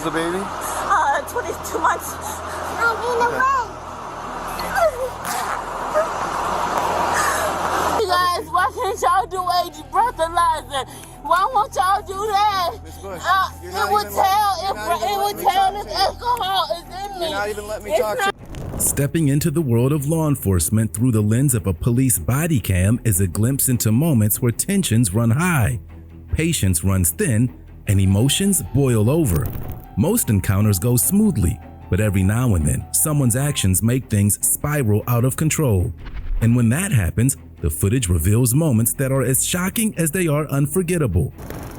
the baby? 22 months. I'm in the way. You guys, why can't y'all do age breathalyzer? Why won't y'all do that? It would tell if alcohol is in me. You're not even letting me talk to you. Stepping into the world of law enforcement through the lens of a police body cam is a glimpse into moments where tensions run high, patience runs thin, and emotions boil over. Most encounters go smoothly, but every now and then, someone's actions make things spiral out of control. And when that happens, the footage reveals moments that are as shocking as they are unforgettable.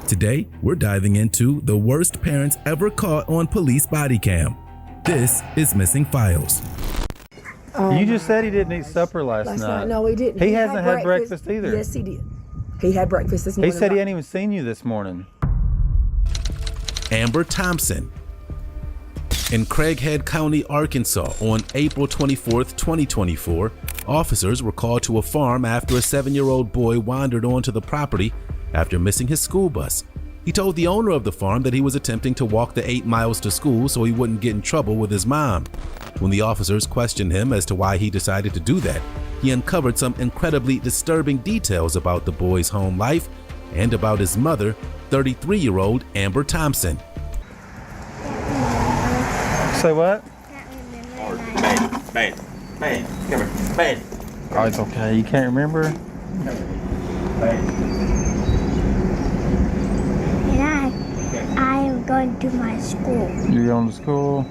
Today, we're diving into the worst parents ever caught on police body cam. This is Missing Files. You just said he didn't eat supper last night. No, he didn't. He hasn't had breakfast either. Yes, he did. He had breakfast this morning. He said he hadn't even seen you this morning. Amber Thompson. In Craighead County, Arkansas, on April 24, 2024, officers were called to a farm after a 7-year-old boy wandered onto the property after missing his school bus. He told the owner of the farm that he was attempting to walk the 8 miles to school so he wouldn't get in trouble with his mom. When the officers questioned him as to why he decided to do that, he uncovered some incredibly disturbing details about the boy's home life and about his mother, 33-year-old Amber Thompson. Say what? Man, come here, man. Oh, it's okay. You can't remember? And I am going to my school. You're going to school?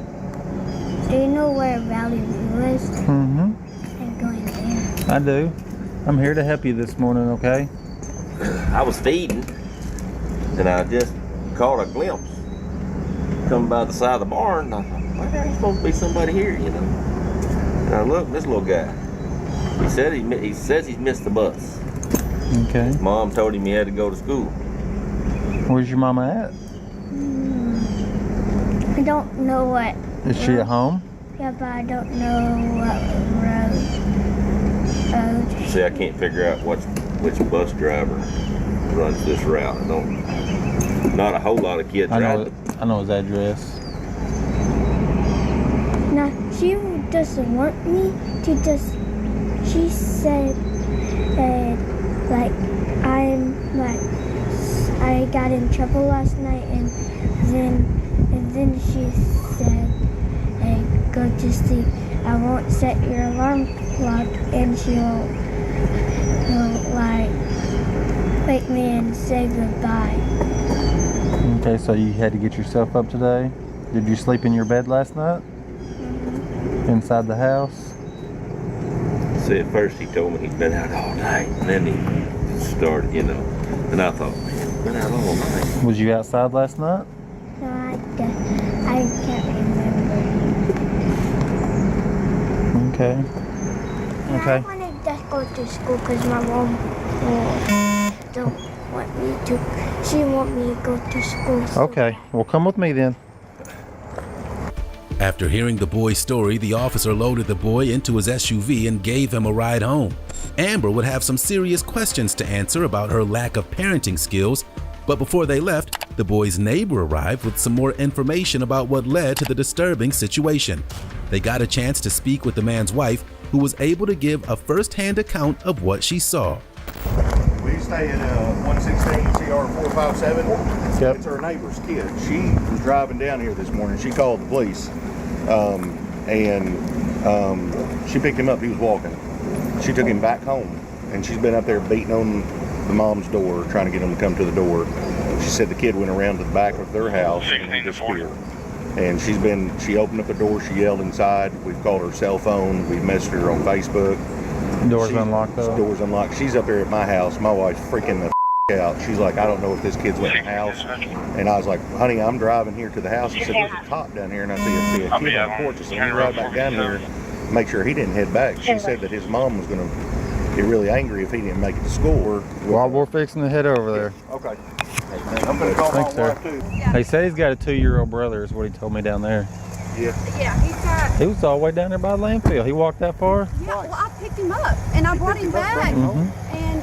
Do you know where Valley View is? Mm-hmm. I'm going there. I do. I'm here to help you this morning, okay? I was feeding, and I just caught a glimpse coming by the side of the barn. I thought, well, there's supposed to be somebody here, you know. And I looked, this little guy. He says he's missed the bus. Okay. His mom told him he had to go to school. Where's your mama at? I don't know what. Is she at home? Yeah, but I don't know what road. See, I can't figure out which bus driver runs this route. Not a whole lot of kids ride. I know his address. No, she doesn't want me to just. She said, I got in trouble last night, and then she said, go to sleep. I won't set your alarm clock, and she'll wake me and say goodbye. Okay, so you had to get yourself up today? Did you sleep in your bed last night? Mm-hmm. Inside the house? See, at first he told me he'd been out all night, and then he started, you know. And I thought, man, he's been out all night. Was you outside last night? No, I can't remember. Okay. Okay. I want to just go to school because my mom don't want me to. She want me to go to school. So Okay, well come with me then. After hearing the boy's story, the officer loaded the boy into his SUV and gave him a ride home. Amber would have some serious questions to answer about her lack of parenting skills, but before they left, the boy's neighbor arrived with some more information about what led to the disturbing situation. They got a chance to speak with the man's wife, who was able to give a first-hand account of what she saw. We stay at 116 CR 457. Yep. It's our neighbor's kid. She was driving down here this morning. She called the police, and she picked him up. He was walking. She took him back home, and she's been up there beating on the mom's door, trying to get him to come to the door. She said the kid went around to the back of their house and he disappeared. And she opened up the door, she yelled inside. We've called her cell phone, we've messaged her on Facebook. Door's unlocked though? Door's unlocked. She's up there at my house. My wife's freaking the out. She's like, I don't know if this kid's in the house. And I was like, honey, I'm driving here to the house. She said, there's a top down here, and I see a kid on the porch. I said, let me ride back down here, make sure he didn't head back. She said that his mom was going to get really angry if he didn't make it to school. While we're fixing to head over there. Okay. I'm going to call Thanks, my wife, sir. too. He said he's got a 2-year-old brother is what he told me down there. Yeah, he's got. He was all the way down there by the landfill. He walked that far? Yeah, well, I picked him up and I brought him back. Mm-hmm. And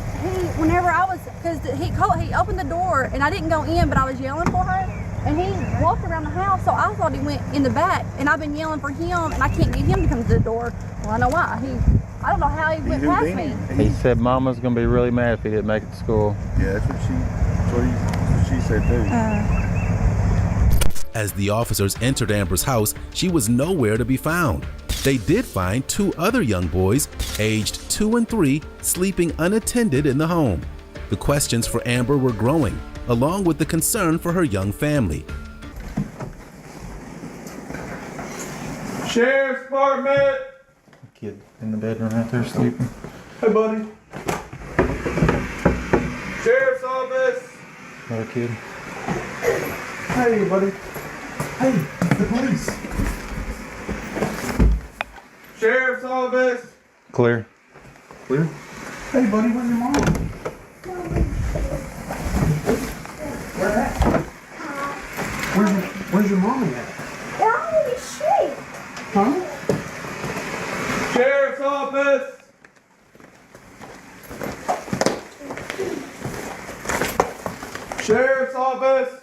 whenever I was, because he opened the door and I didn't go in, but I was yelling for her. And he walked around the house, so I he went in the back, and I've been yelling for him, and I can't get him to come to the door. Well, I know why. I don't know how he went past me. He said Mama's gonna be really mad if he didn't make it to school. Yeah, that's what she said too. As the officers entered Amber's house, she was nowhere to be found. They did find 2 other young boys, aged 2 and 3, sleeping unattended in the home. The questions for Amber were growing, along with the concern for her young family. Sheriff's Department! Kid in the bedroom out there sleeping. Hey, buddy. Sheriff's office! Another kid. Hey, buddy. Hey, the police. Sheriff's office! Clear. Clear? Hey, buddy, where's your mom? Where at? Where's your mommy at? They're on the street. Huh? Sheriff's office! Sheriff's office!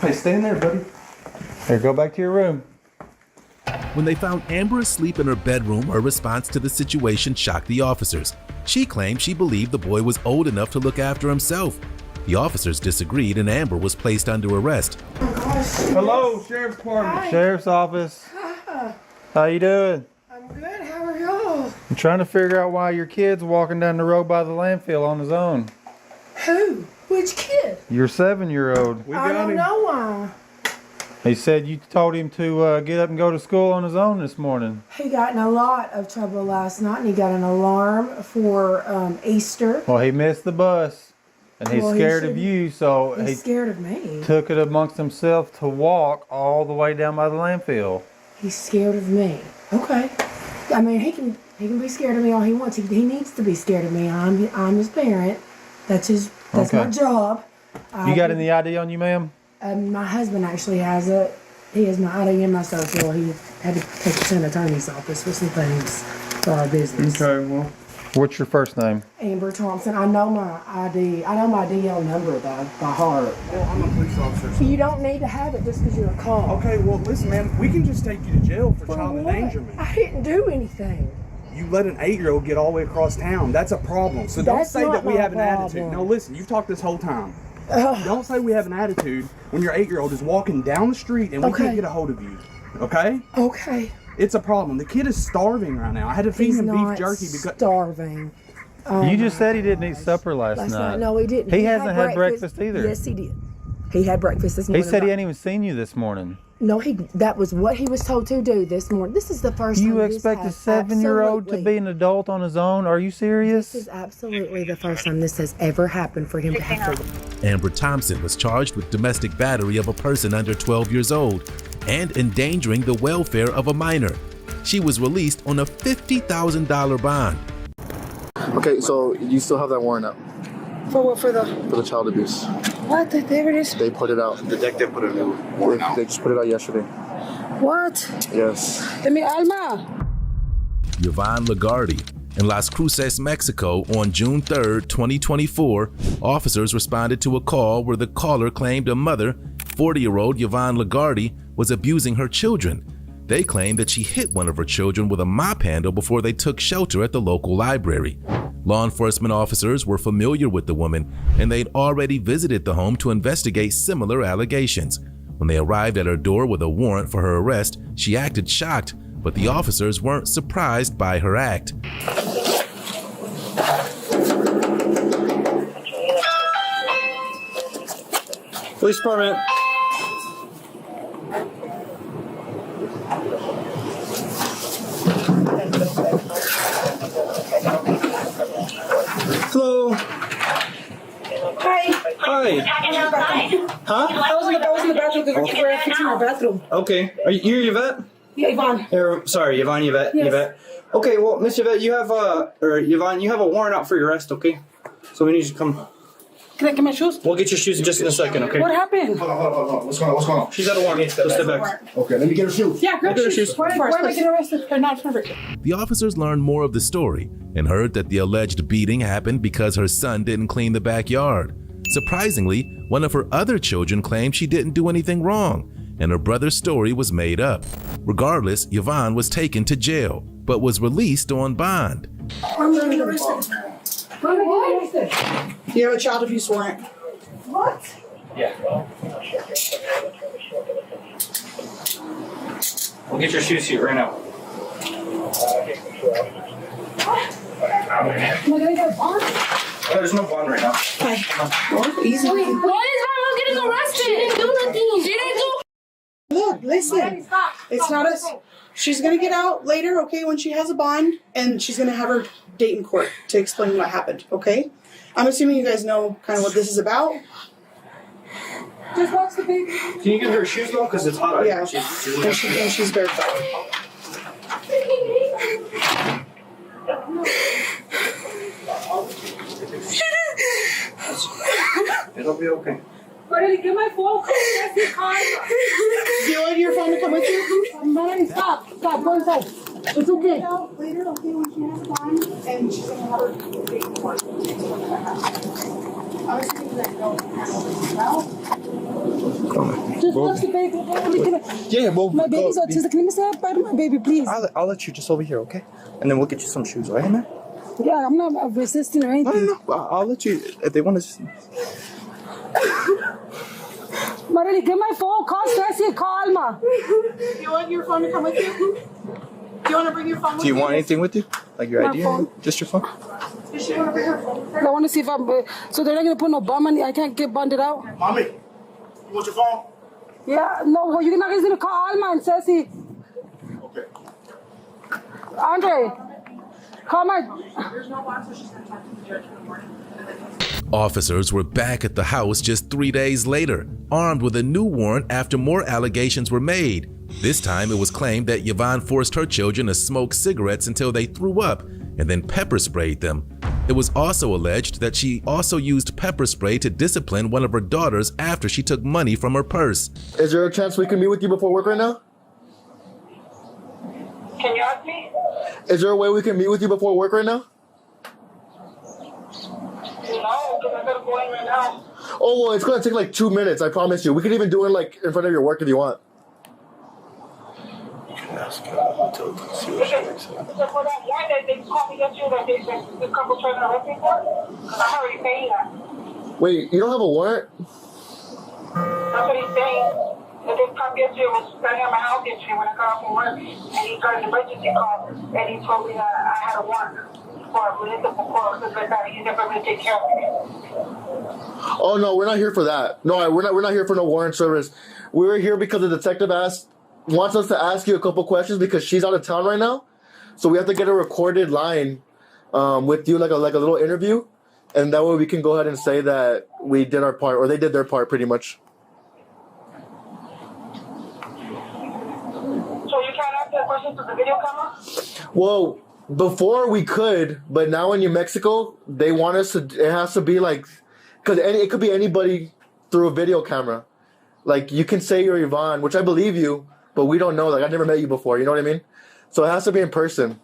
Hey, stay in there, buddy. Here, go back to your room. When they found Amber asleep in her bedroom, her response to the situation shocked the officers. She claimed she believed the boy was old enough to look after himself. The officers disagreed and Amber was placed under arrest. Hello, Sheriff's Department. Hi. Sheriff's office. How you doing? I'm good. How are y'all? I'm trying to figure out why your kid's walking down the road by the landfill on his own. Who? Which kid? Your 7-year-old. We I got don't him. know why. He said you told him to get up and go to school on his own this morning. He got in a lot of trouble last night, and he got an alarm for Easter. Well, he missed the bus, and he's Well, he scared of shouldn't- you, so He's he scared of me. took it amongst himself to walk all the way down by the landfill. He's scared of me. Okay. I mean, he can be scared of me all he wants. He needs to be scared of me. I'm his parent. That's my Okay. job. You got any ID on you, ma'am? My husband actually has it. He has my ID and my social. He had to take it to an attorney's office for some things for our business. Okay, well. What's your first name? Amber Thompson. I know my ID. I know my DL number by heart. Well, I'm a police officer. You don't need to have it just because you're a cop. Okay, well, listen, man, we can just take you to jail for For child what? endangerment. I didn't do anything. You let an 8-year-old get all the way across town. That's a problem. So don't That's say not that we my have an attitude. problem. No, listen, you've talked this whole time. Don't say we have an attitude when your 8-year-old is walking down the street and we Okay. can't get a hold of you. Okay? Okay. It's a problem. The kid is starving right now. I had to feed He's him not beef jerky because starving. You just said he didn't eat supper last night. No, he didn't. He hasn't had breakfast either. Yes, he did. He had breakfast this He morning. said he hadn't even seen you this morning. No, that was what he was told to do this morning. This is the first time You this expect a has 7-year-old to absolutely- be an adult on his own? Are you serious? This is absolutely the first time this has ever happened for him to have to. Amber Thompson was charged with domestic battery of a person under 12 years old and endangering the welfare of a minor. She was released on a $50,000 bond. Okay, so you still have that warrant out For what? For the for the child abuse. what? There it is. They put it out. Detective put a new warrant out. They just put it out yesterday. What? Yes. Let me, Alma. Yvonne Lagarde. In Las Cruces, Mexico, on June 3, 2024, officers responded to a call where the caller claimed a mother, 40-year-old Yvonne Lagarde, was abusing her children. They claimed that she hit one of her children with a mop handle before they took shelter at the local library. Law enforcement officers were familiar with the woman, and they'd already visited the home to investigate similar allegations. When they arrived at her door with a warrant for her arrest, she acted shocked, but the officers weren't surprised by her act. Police department. Hello. Hi. Hi. Huh? I was in the bathroom because we're fixing our bathroom. Okay. Are you Yvette? Yeah, Yvonne. Sorry, Yvonne, Yvette. Yes. Yvette. Okay, well, Miss Yvette, you have Yvonne, you have a warrant out for your arrest, okay? So we need you to come. Can I get my shoes? We'll get your shoes in just in a second, okay? What happened? Hold on. What's going on? She's got a warrant. So step back. Okay, let me get her shoes. Yeah, grab Get her shoes. shoes. Why am I getting arrested? They're not perfect. The officers learned more of the story and heard that the alleged beating happened because her son didn't clean the backyard. Surprisingly, one of her other children claimed she didn't do anything wrong, and her brother's story was made up. Regardless, Yvonne was taken to jail, but was released on bond. You have a child abuse warrant. What? Yeah. We'll get your shoe suit right now. Am I gonna get bond? There's no bond right now. Hi. Easy. Why is my mom getting arrested? She didn't do nothing. She didn't do. Look, listen. It's not us. She's gonna get out later, okay, when she has a bond, and she's gonna have her date in court to explain what happened, okay? I'm assuming you guys know kind of what this is about. Just watch the baby. Can you give her shoes though? Because it's hot. Yeah, and she's barefoot. It'll be okay. Buddy, get my phone. That's your car. Do you want your phone to come with you? Buddy, stop. Stop. Go inside. It's okay. Later, okay, when she has a bond, and she's gonna have her date in court. I'm assuming you guys know Just watch the baby. Yeah, well, My baby's autistic. Let me say hi to my baby, please. I'll let you just over here, okay? And then we'll get you some shoes, all right, man? Yeah, I'm not resisting or anything. No. I'll let you, if they want to. Marily, get my phone. Call Stacy. Call Ma. Do you want your phone to come with you? Do you want to bring your phone with you? Do you want anything with you? Like your My ID? phone. Just your phone? Does she want to bring her phone? I want to see if I'm. So they're not gonna put no bond money. I can't get bonded out. Mommy, you want your phone? Yeah, no. Well, you're not gonna call Alma and Sassy. Okay. Andre, call my. There's no bond, so she's going to talk to the judge in the morning. Officers were back at the house just 3 days later, armed with a new warrant after more allegations were made. This time it was claimed that Yvonne forced her children to smoke cigarettes until they threw up and then pepper sprayed them. It was also alleged that she also used pepper spray to discipline one of her daughters after she took money from her purse. Is there a chance we can meet with you before work right now? Can you ask me? Is there a way we can meet with you before work right now? No, because I gotta go in right now. Oh, well, it's going to take like 2 minutes, I promise you. We can even do it like in front of your work if you want. Because for that one that they called me yesterday, that the couple trying to arrest me for, because I'm already paying that. Wait, you don't have a warrant? That's what he's saying. That this cop yesterday was standing at my house yesterday when I got off from work, and he got an emergency call, and he told me that I had a warrant for a municipal court, because like that, he's never going to take care of me. Oh, no, we're not here for that. No, we're not here for no warrant service. We're here because the detective wants us to ask you a couple questions because she's out of town right now. So we have to get a recorded line with you, like a little interview. And that way we can go ahead and say that we did our part, or they did their part pretty much. So you can't answer the questions with the video camera? Well, before we could, but now in New Mexico, they want us to, it has to be like, because it could be anybody through a video camera. Like, you can say you're Yvonne, which I believe you, but we don't know. Like, I've never met you before, you know what I mean? So it has to be in person.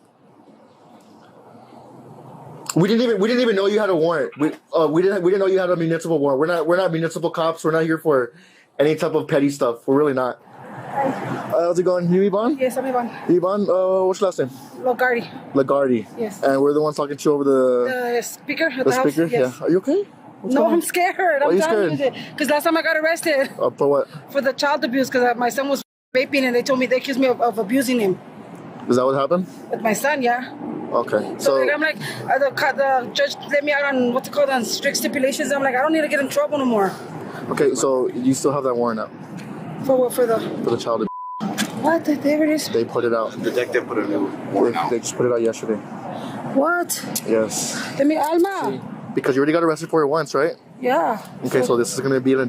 We didn't even know you had a warrant. We didn't know you had a municipal warrant. We're not municipal cops. We're not here for any type of petty stuff. We're really not. How's it going? You Yvonne? Yes, I'm Yvonne. Yvonne, what's your last name? Lagardi. Yes. And we're the ones talking to you over the speaker at the speaker? house. Yes. Yeah. Are you okay? What's No, going on? I'm scared. Why are you telling scared? you because last time I got arrested For what? for the child abuse because my son was vaping and they accused me of abusing him. Is that what happened? With my son, yeah. Okay. So like, I'm like, the judge let me out on what's it called on strict stipulations. I'm like, I don't need to get in trouble no more. Okay, so you still have that warrant out For what? For the child abuse. what? There it is. They put it out. The detective put a new warrant out. They just put it out yesterday. What? Yes. Let me Alma. Because you already got arrested for it once, right? Yeah. Okay, so this is going to be on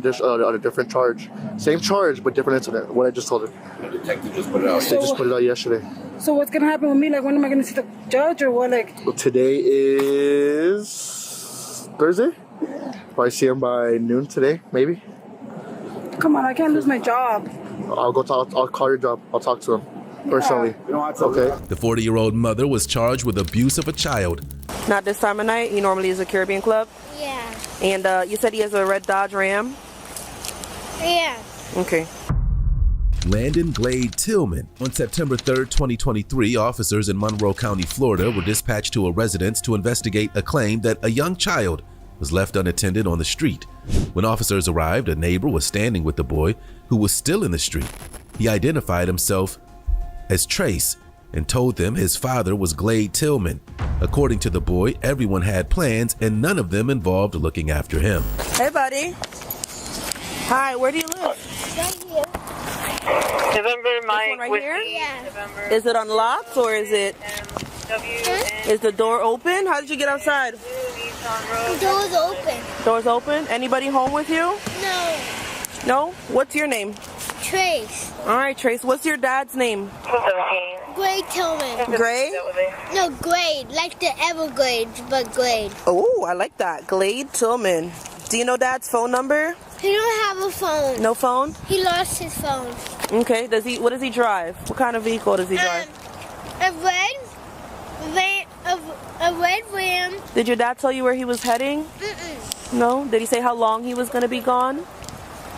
a different charge. Same charge, but different incident. What I just told her. The detective just put it out. They just put it out yesterday. So what's gonna happen with me? Like, when am I gonna see the judge or what? Like, Well, today is Thursday. Probably see him by noon today, maybe. come on, I can't lose my job. I'll call your job. I'll talk to him personally. Okay. The 40-year-old mother was charged with abuse of a child. Not this time of night. He normally is a Caribbean club. Yeah. And you said he has a red Dodge Ram. Yeah. Okay. Landon Glade Tillman. On September 3rd, 2023, officers in Monroe County, Florida were dispatched to a residence to investigate a claim that a young child was left unattended on the street. When officers arrived, a neighbor was standing with the boy who was still in the street. He identified himself as Trace and told them his father was Glade Tillman. According to the boy, everyone had plans and none of them involved looking after him. Hey, buddy. Hi, where do you live? Right here. November, This one right here? Yeah. Is it unlocked or is it? Is the door open? How did you get outside? The door's open. Door's open. Anybody home with you? No. No? What's your name? Trace. All right, Trace. What's your dad's name? Grade Tillman. Gray? No, grade. Like the Everglades, but grade. Oh, I like that. Glade Tillman. Do you know dad's phone number? He don't have a phone. No phone? He lost his phone. Okay. What does he drive? What kind of vehicle does he drive? A red van. Did your dad tell you where he was heading? Mm-mm. No? Did he say how long he was going to be gone?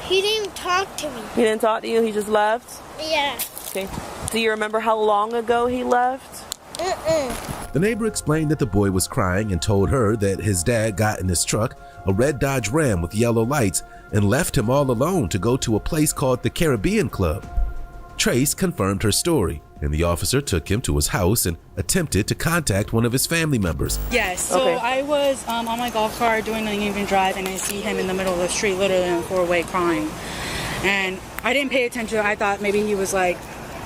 He didn't talk to me. He didn't talk to you? He just left? Yeah. Okay. Do you remember how long ago he left? Mm-mm. The neighbor explained that the boy was crying and told her that his dad got in his truck, a red Dodge Ram with yellow lights, and left him all alone to go to a place called the Caribbean Club. Trace confirmed her story, and the officer took him to his house and attempted to contact one of his family members. Yes, so Okay. I was on my golf cart doing an even drive, and I see him in the middle of the street, literally on a four-way crying. And I didn't pay attention. I thought maybe he was like,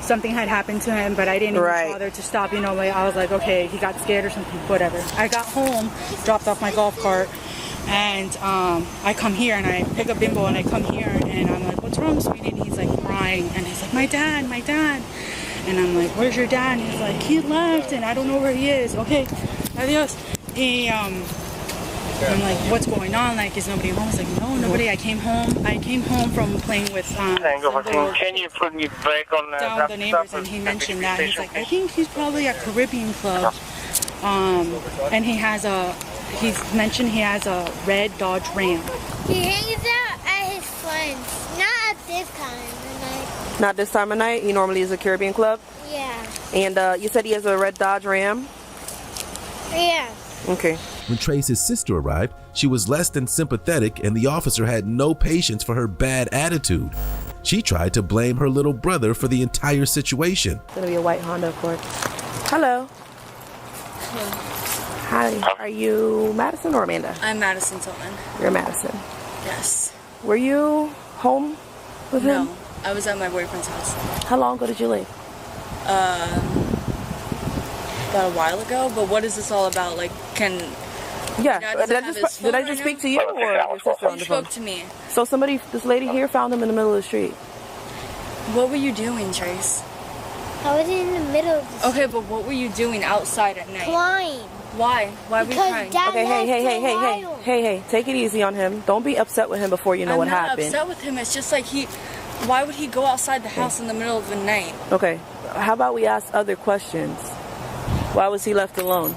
something had happened to him, but I didn't even bother to stop. You know, like, I was like, okay, he got scared or something, whatever. I got home, dropped off my golf cart, and I come here and I pick up Bimbo and I come here and I'm like, what's wrong, sweetie? And he's like crying and he's like, my dad. And I'm like, where's your dad? And he's like, he left and I don't know where he is. Okay, adios. I'm like, what's going on? Like, is nobody home? He's like, no, nobody. I came home from playing with Can you put me back on down the neighbors, and he mentioned that. He's like, I think he's probably at Caribbean Club. And he's mentioned he has a red Dodge Ram. He hangs out at his friends. Not at this time of night. Not this time of night? He normally is a Caribbean Club? Yeah. And you said he has a red Dodge Ram? Yeah. Okay. When Trace's sister arrived, she was less than sympathetic and the officer had no patience for her bad attitude. She tried to blame her little brother for the entire situation. It's gonna be a white Honda Accord. Hello. Hi. Are you Madison or Amanda? I'm Madison Tillman. You're Madison. Yes. Were you home with him? No, I was at my boyfriend's house. How long ago did you leave? About a while ago. But what is this all about? Like, Yeah, did I just speak to you or your sister on the phone? Spoke to me. So this lady here found him in the middle of the street. What were you doing, Trace? I was in the middle of the street. Okay, but what were you doing outside at night? Crying. Why? Why were you crying? Dad Okay, hey, take it easy on him. Don't be upset with him before you know what happened. I'm not upset with him. It's just like why would he go outside the house in the middle of the night? Okay, how about we ask other questions? Why was he left alone?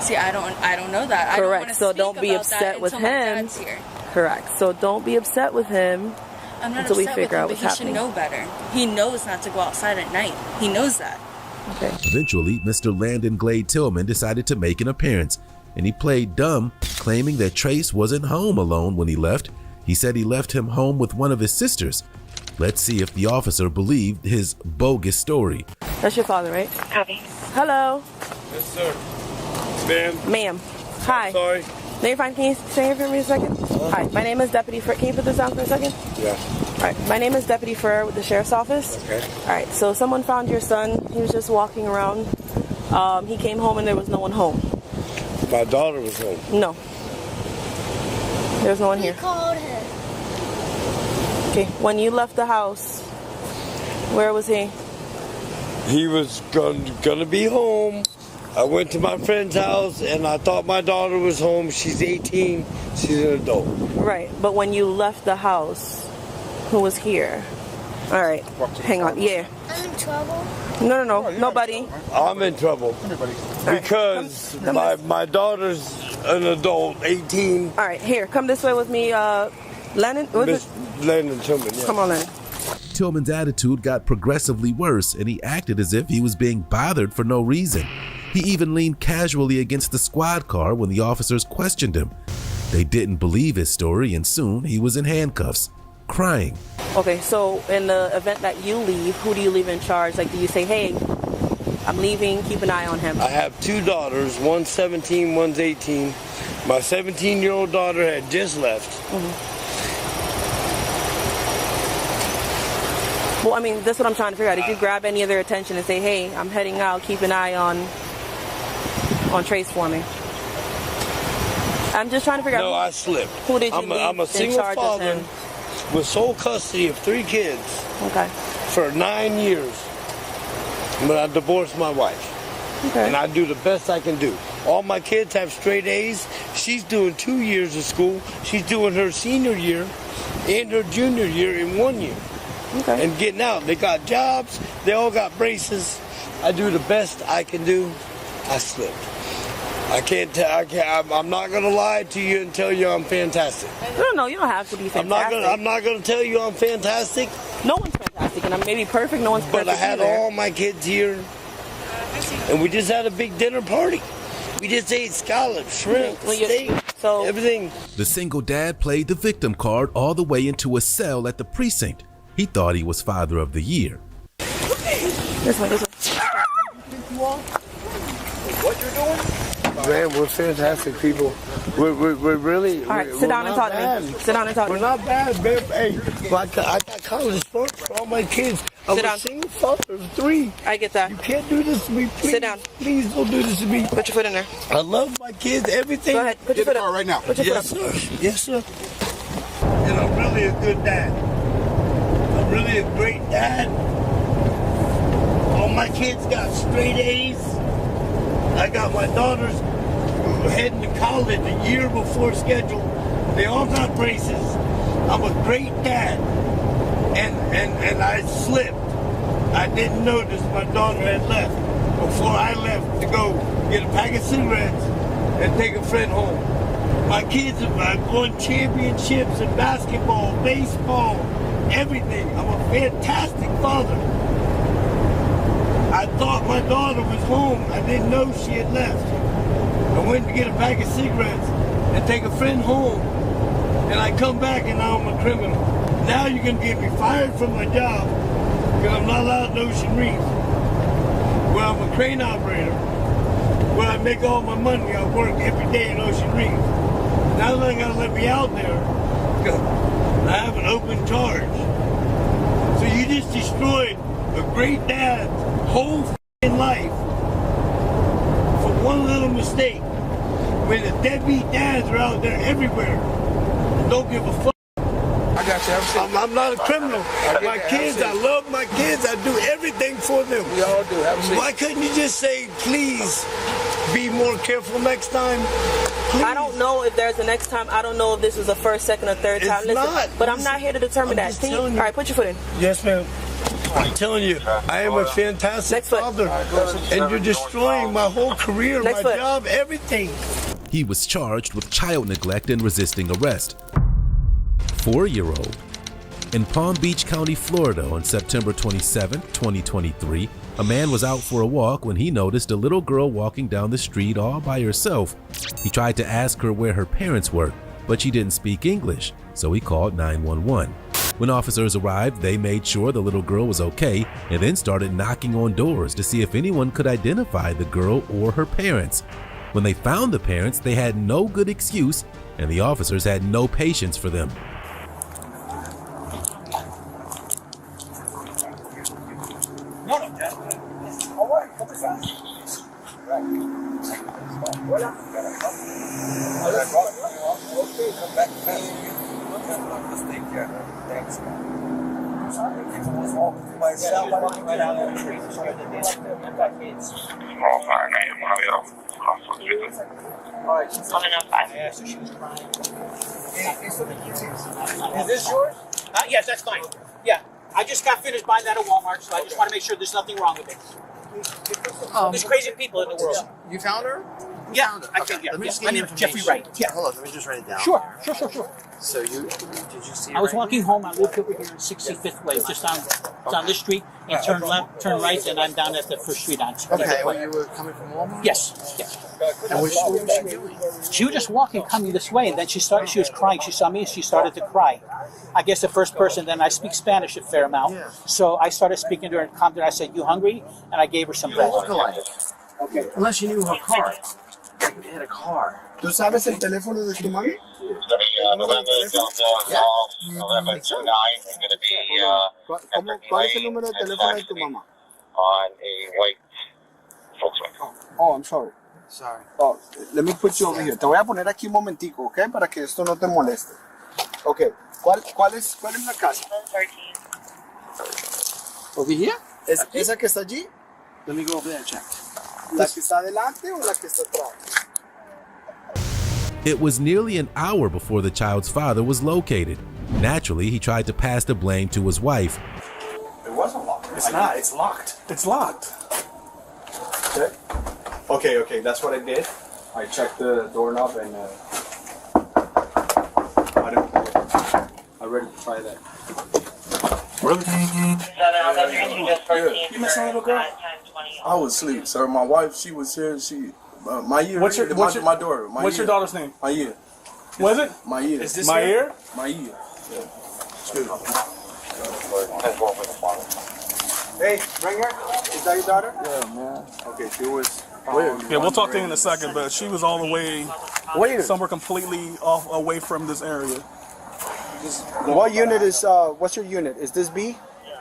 See, I don't know that. Correct. So don't be upset with him. Correct. So don't be upset with him until we figure out what's happening. He should know better. He knows not to go outside at night. He knows that. Okay. Eventually, Mr. Landon Glade Tillman decided to make an appearance, and he played dumb, claiming that Trace wasn't home alone when he left. He said he left him home with one of his sisters. Let's see if the officer believed his bogus story. That's your father, right? Copy. Hello. Yes, sir. Ma'am. Hi. Sorry. No, you're fine. Can you stay here for me a second? Hi. My name is Deputy Fur. Can you put this down for a second? Yeah. All right. My name is Deputy Fur with the Sheriff's Office. Okay. All right. So someone found your son. He was just walking around. He came home and there was no one home. My daughter was home. No. There's no one here. He called her. Okay. When you left the house, where was he? He was gonna be home. I went to my friend's house and I thought my daughter was home. She's 18. She's an adult. Right. But when you left the house, who was here? All right. Hang on. Yeah. I'm in trouble. No. Nobody. I'm in trouble because my daughter's an adult, 18. All right. Here. Come this way with me. Lennon. Landon Tillman. Yeah. Come on, Lennon. Tillman's attitude got progressively worse, and he acted as if he was being bothered for no reason. He even leaned casually against the squad car when the officers questioned him. They didn't believe his story, and soon he was in handcuffs, crying. Okay, so in the event that you leave, who do you leave in charge? Like, do you say, hey, I'm leaving, keep an eye on him? I have 2 daughters, one's 17, one's 18. My 17-year-old daughter had just left. Well, I mean, that's what I'm trying to figure out. Did you grab any of their attention and say, hey, I'm heading out, keep an eye on Trace for me? I'm just trying to figure out. No, I slipped. Who did you leave I'm a in single charge of father him? with sole custody of 3 kids. Okay. For 9 years. But I divorced my wife. Okay. And I do the best I can do. All my kids have straight A's. She's doing 2 years of school. She's doing her senior year and her junior year in 1 year. Okay. And getting out. They got jobs. They all got braces. I do the best I can do. I slipped. I'm not gonna lie to you and tell you I'm fantastic. No, you don't have to be fantastic. I'm not gonna tell you I'm fantastic. No one's fantastic, and I'm maybe perfect. No one's perfect. But I had either. all my kids here, and we just had a big dinner party. We just ate scallops, shrimp, steak, everything. The single dad played the victim card all the way into a cell at the precinct. He thought he was Father of the Year. This way. What you're doing? Man, we're fantastic people. We're really. All right, sit down and talk to me. Sit down and talk to me. We're not bad, babe. Hey, I got college sports for all my kids. I'm a single father of 3. I get that. You can't do this to me. Please, sit down. Please don't do this to me. Put your foot in there. I love my kids, everything. Go ahead. Put your foot up right now. Put your Yes, foot up. sir. Yes, sir. And I'm really a good dad. I'm really a great dad. All my kids got straight A's. I got my daughters heading to college a year before schedule. They all got braces. I'm a great dad. And I slipped. I didn't notice my daughter had left before I left to go get a pack of cigarettes and take a friend home. My kids have won championships in basketball, baseball, everything. I'm a fantastic father. I thought my daughter was home. I didn't know she had left. I went to get a pack of cigarettes and take a friend home. And I come back and now I'm a criminal. Now you're going to get me fired from my job because I'm not allowed in Ocean Reef, where I'm a crane operator, where I make all my money. I work every day in Ocean Reef. Now they're going to let me out there because I have an open charge. So you just destroyed a great dad's whole f***ing life for one little mistake. When the deadbeat dads are out there everywhere and don't give a fuck. I got you. I'm not a criminal. My kids, I love my kids. I do everything for them. We all do. Why couldn't you just say, please be more careful next time? Please. I don't know if there's a next time. I don't know if this is a first, second, or third time. It's not. But I'm not here to determine that. See? All right, put your foot in. Yes, ma'am. I'm telling you, I am a fantastic father. And you're destroying my whole career, my job, everything. He was charged with child neglect and resisting arrest. 4-year-old. In Palm Beach County, Florida on September 27, 2023, a man was out for a walk when he noticed a little girl walking down the street all by herself. He tried to ask her where her parents were, but she didn't speak English, so he called 911. When officers arrived, they made sure the little girl was okay and then started knocking on doors to see if anyone could identify the girl or her parents. When they found the parents, they had no good excuse, and the officers had no patience for them. Is this yours? Yes, that's fine. Yeah, I just got finished buying that at Walmart, so I just want to make sure there's nothing wrong with it. There's crazy people in the world. You found her? Yeah, I can. Yeah, my name is Jeffrey Wright. Yeah. Hold on, let me just write it down. Sure. So did you see? I was walking home. I lived over here in 65th Way, just on this street, and turn left, turn right, and I'm down at the first street on. Okay, well, you were coming from Walmart? Yes. And what was she doing? She was just walking, coming this way, and then she was crying. She saw me, and she started to cry. I guess the first person, then I speak Spanish a fair amount, so I started speaking to her and calmed her. I said, "You hungry?" And I gave her some bread. Okay. Unless you knew her car. You had a car. ¿Tú sabes el teléfono de tu mami? ¿Cuál es el número de teléfono de tu mamá? On a white Volkswagen. Oh, I'm sorry. Oh, let me put you over here. Te voy a poner aquí un momentico, ¿ok? Para que esto no te moleste. Ok. ¿Cuál es la casa? Over here? ¿Esa que está allí? Let me go over there and check. ¿La que está adelante o la que está atrás? It was nearly an hour before the child's father was located. Naturally, he tried to pass the blame to his wife. It wasn't locked. It's not. It's locked. It's locked. Okay. That's what I did. I checked the doorknob and I ready to try that. Really? You miss a little girl? I was asleep, sir. My wife, she was here. My daughter. What's your daughter's name? Maya. Was it? Maya. Is this Maya? Maya. Yeah. Excuse me. Hey, bring her. Is that your daughter? Yeah, man. Okay, she was. Yeah, we'll talk to you in a second, but she was all the way somewhere completely away from this area. What unit is? What's your unit? Is this B?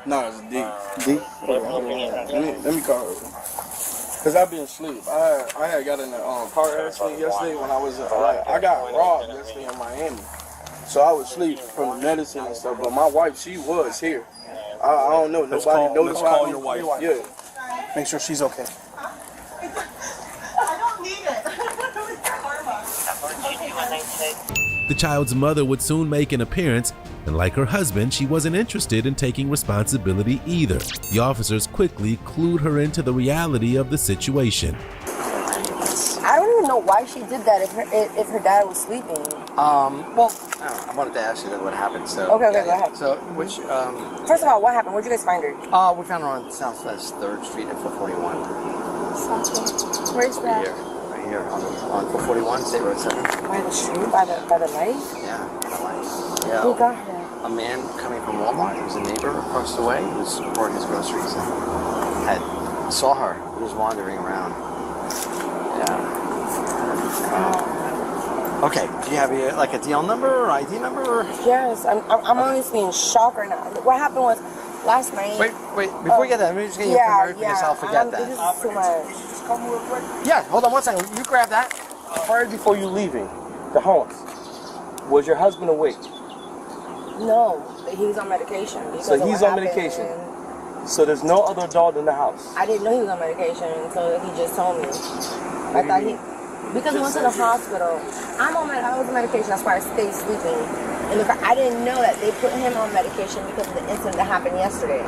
No, it's D. D. Let me call her. Cause I've been asleep. I had got in a car accident yesterday when I was I got robbed yesterday in Miami, so I was asleep from the medicine and stuff. But my wife, she was here. I don't know. Let's Nobody call your wife. Yeah. Make sure she's okay. The child's mother would soon make an appearance, and like her husband, she wasn't interested in taking responsibility either. The officers quickly clued her into the reality of the situation. I don't even know why she did that if her dad was sleeping. Well, I wanted to ask you what happened. So Okay, go ahead. So which? First of all, what happened? Where'd you guys find her? We found her on Southwest 3rd Street at 441. Where's that? Right here on 441, State Road 7. By the street? By the light? Yeah, by the light. Yeah. Who got her? A man coming from Walmart. He was a neighbor across the way. He was pouring his groceries and saw her. He was wandering around. Yeah. Okay. Do you have a DL number or ID number? Or? Yes. I'm honestly in shock right now. What happened was last night. Wait. Before we get that, let me just get your finger because I'll forget that. This is too much. Yeah. Hold on one second. You grab that. Prior before you leaving the house, was your husband awake? No, he was on medication. So he's on medication. So there's no other adult in the house. I didn't know he was on medication until he just told me. I thought because he went to the hospital. I was on medication. That's why I stayed sleeping. And I didn't know that they put him on medication because of the incident that happened yesterday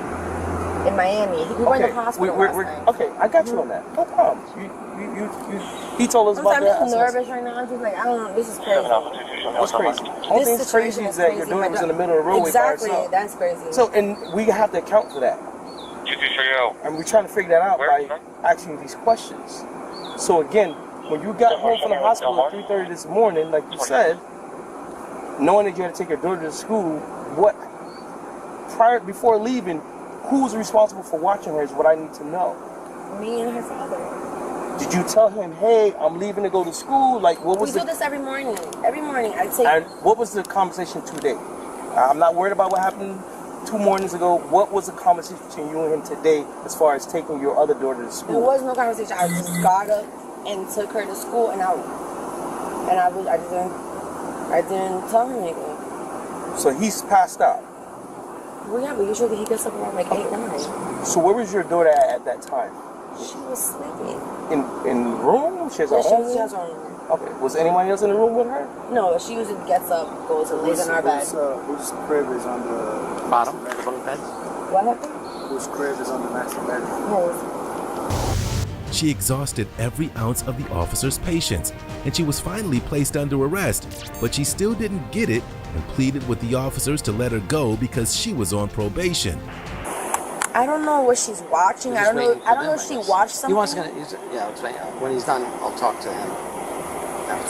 in Miami. We went to the hospital last night. Okay, I got you on that. No problem. He told us about that. I'm just nervous right now. I'm just like, I don't know. This is crazy. What's crazy? Only thing's crazy is that your daughter was in the middle of the roadway Exactly, by herself. that's crazy. So, and we have to account for that. And we're trying to figure that out by asking these questions. So again, when you got home from the hospital at 3:30 this morning, like you said, knowing that you had to take your daughter to school, before leaving, who's responsible for watching her is what I need to know. Me and her father. Did you tell him, hey, I'm leaving to go to school? Like, what was We do this every morning. Every morning I take. And what was the conversation today? I'm not worried about what happened 2 mornings ago. What was the conversation between you and him today as far as taking your other daughter to school? There was no conversation. I just got up and took her to school, and I didn't tell him anything. So he's passed out. Well, yeah, but usually he gets up around like 8, 9. So where was your daughter at that time? She was sleeping. In the room? She has her own room? She has her own room. Okay. Was anyone else in the room with her? No, she usually gets up, goes and lays in our bed. Whose crib is on the bottom? The bunk bed? What happened? Whose crib is on the master bed? Hers. She exhausted every ounce of the officer's patience, and she was finally placed under arrest, but she still didn't get it and pleaded with the officers to let her go because she was on probation. I don't know what she's watching. I don't know if she watched something. He wants to, when he's done, I'll talk to him.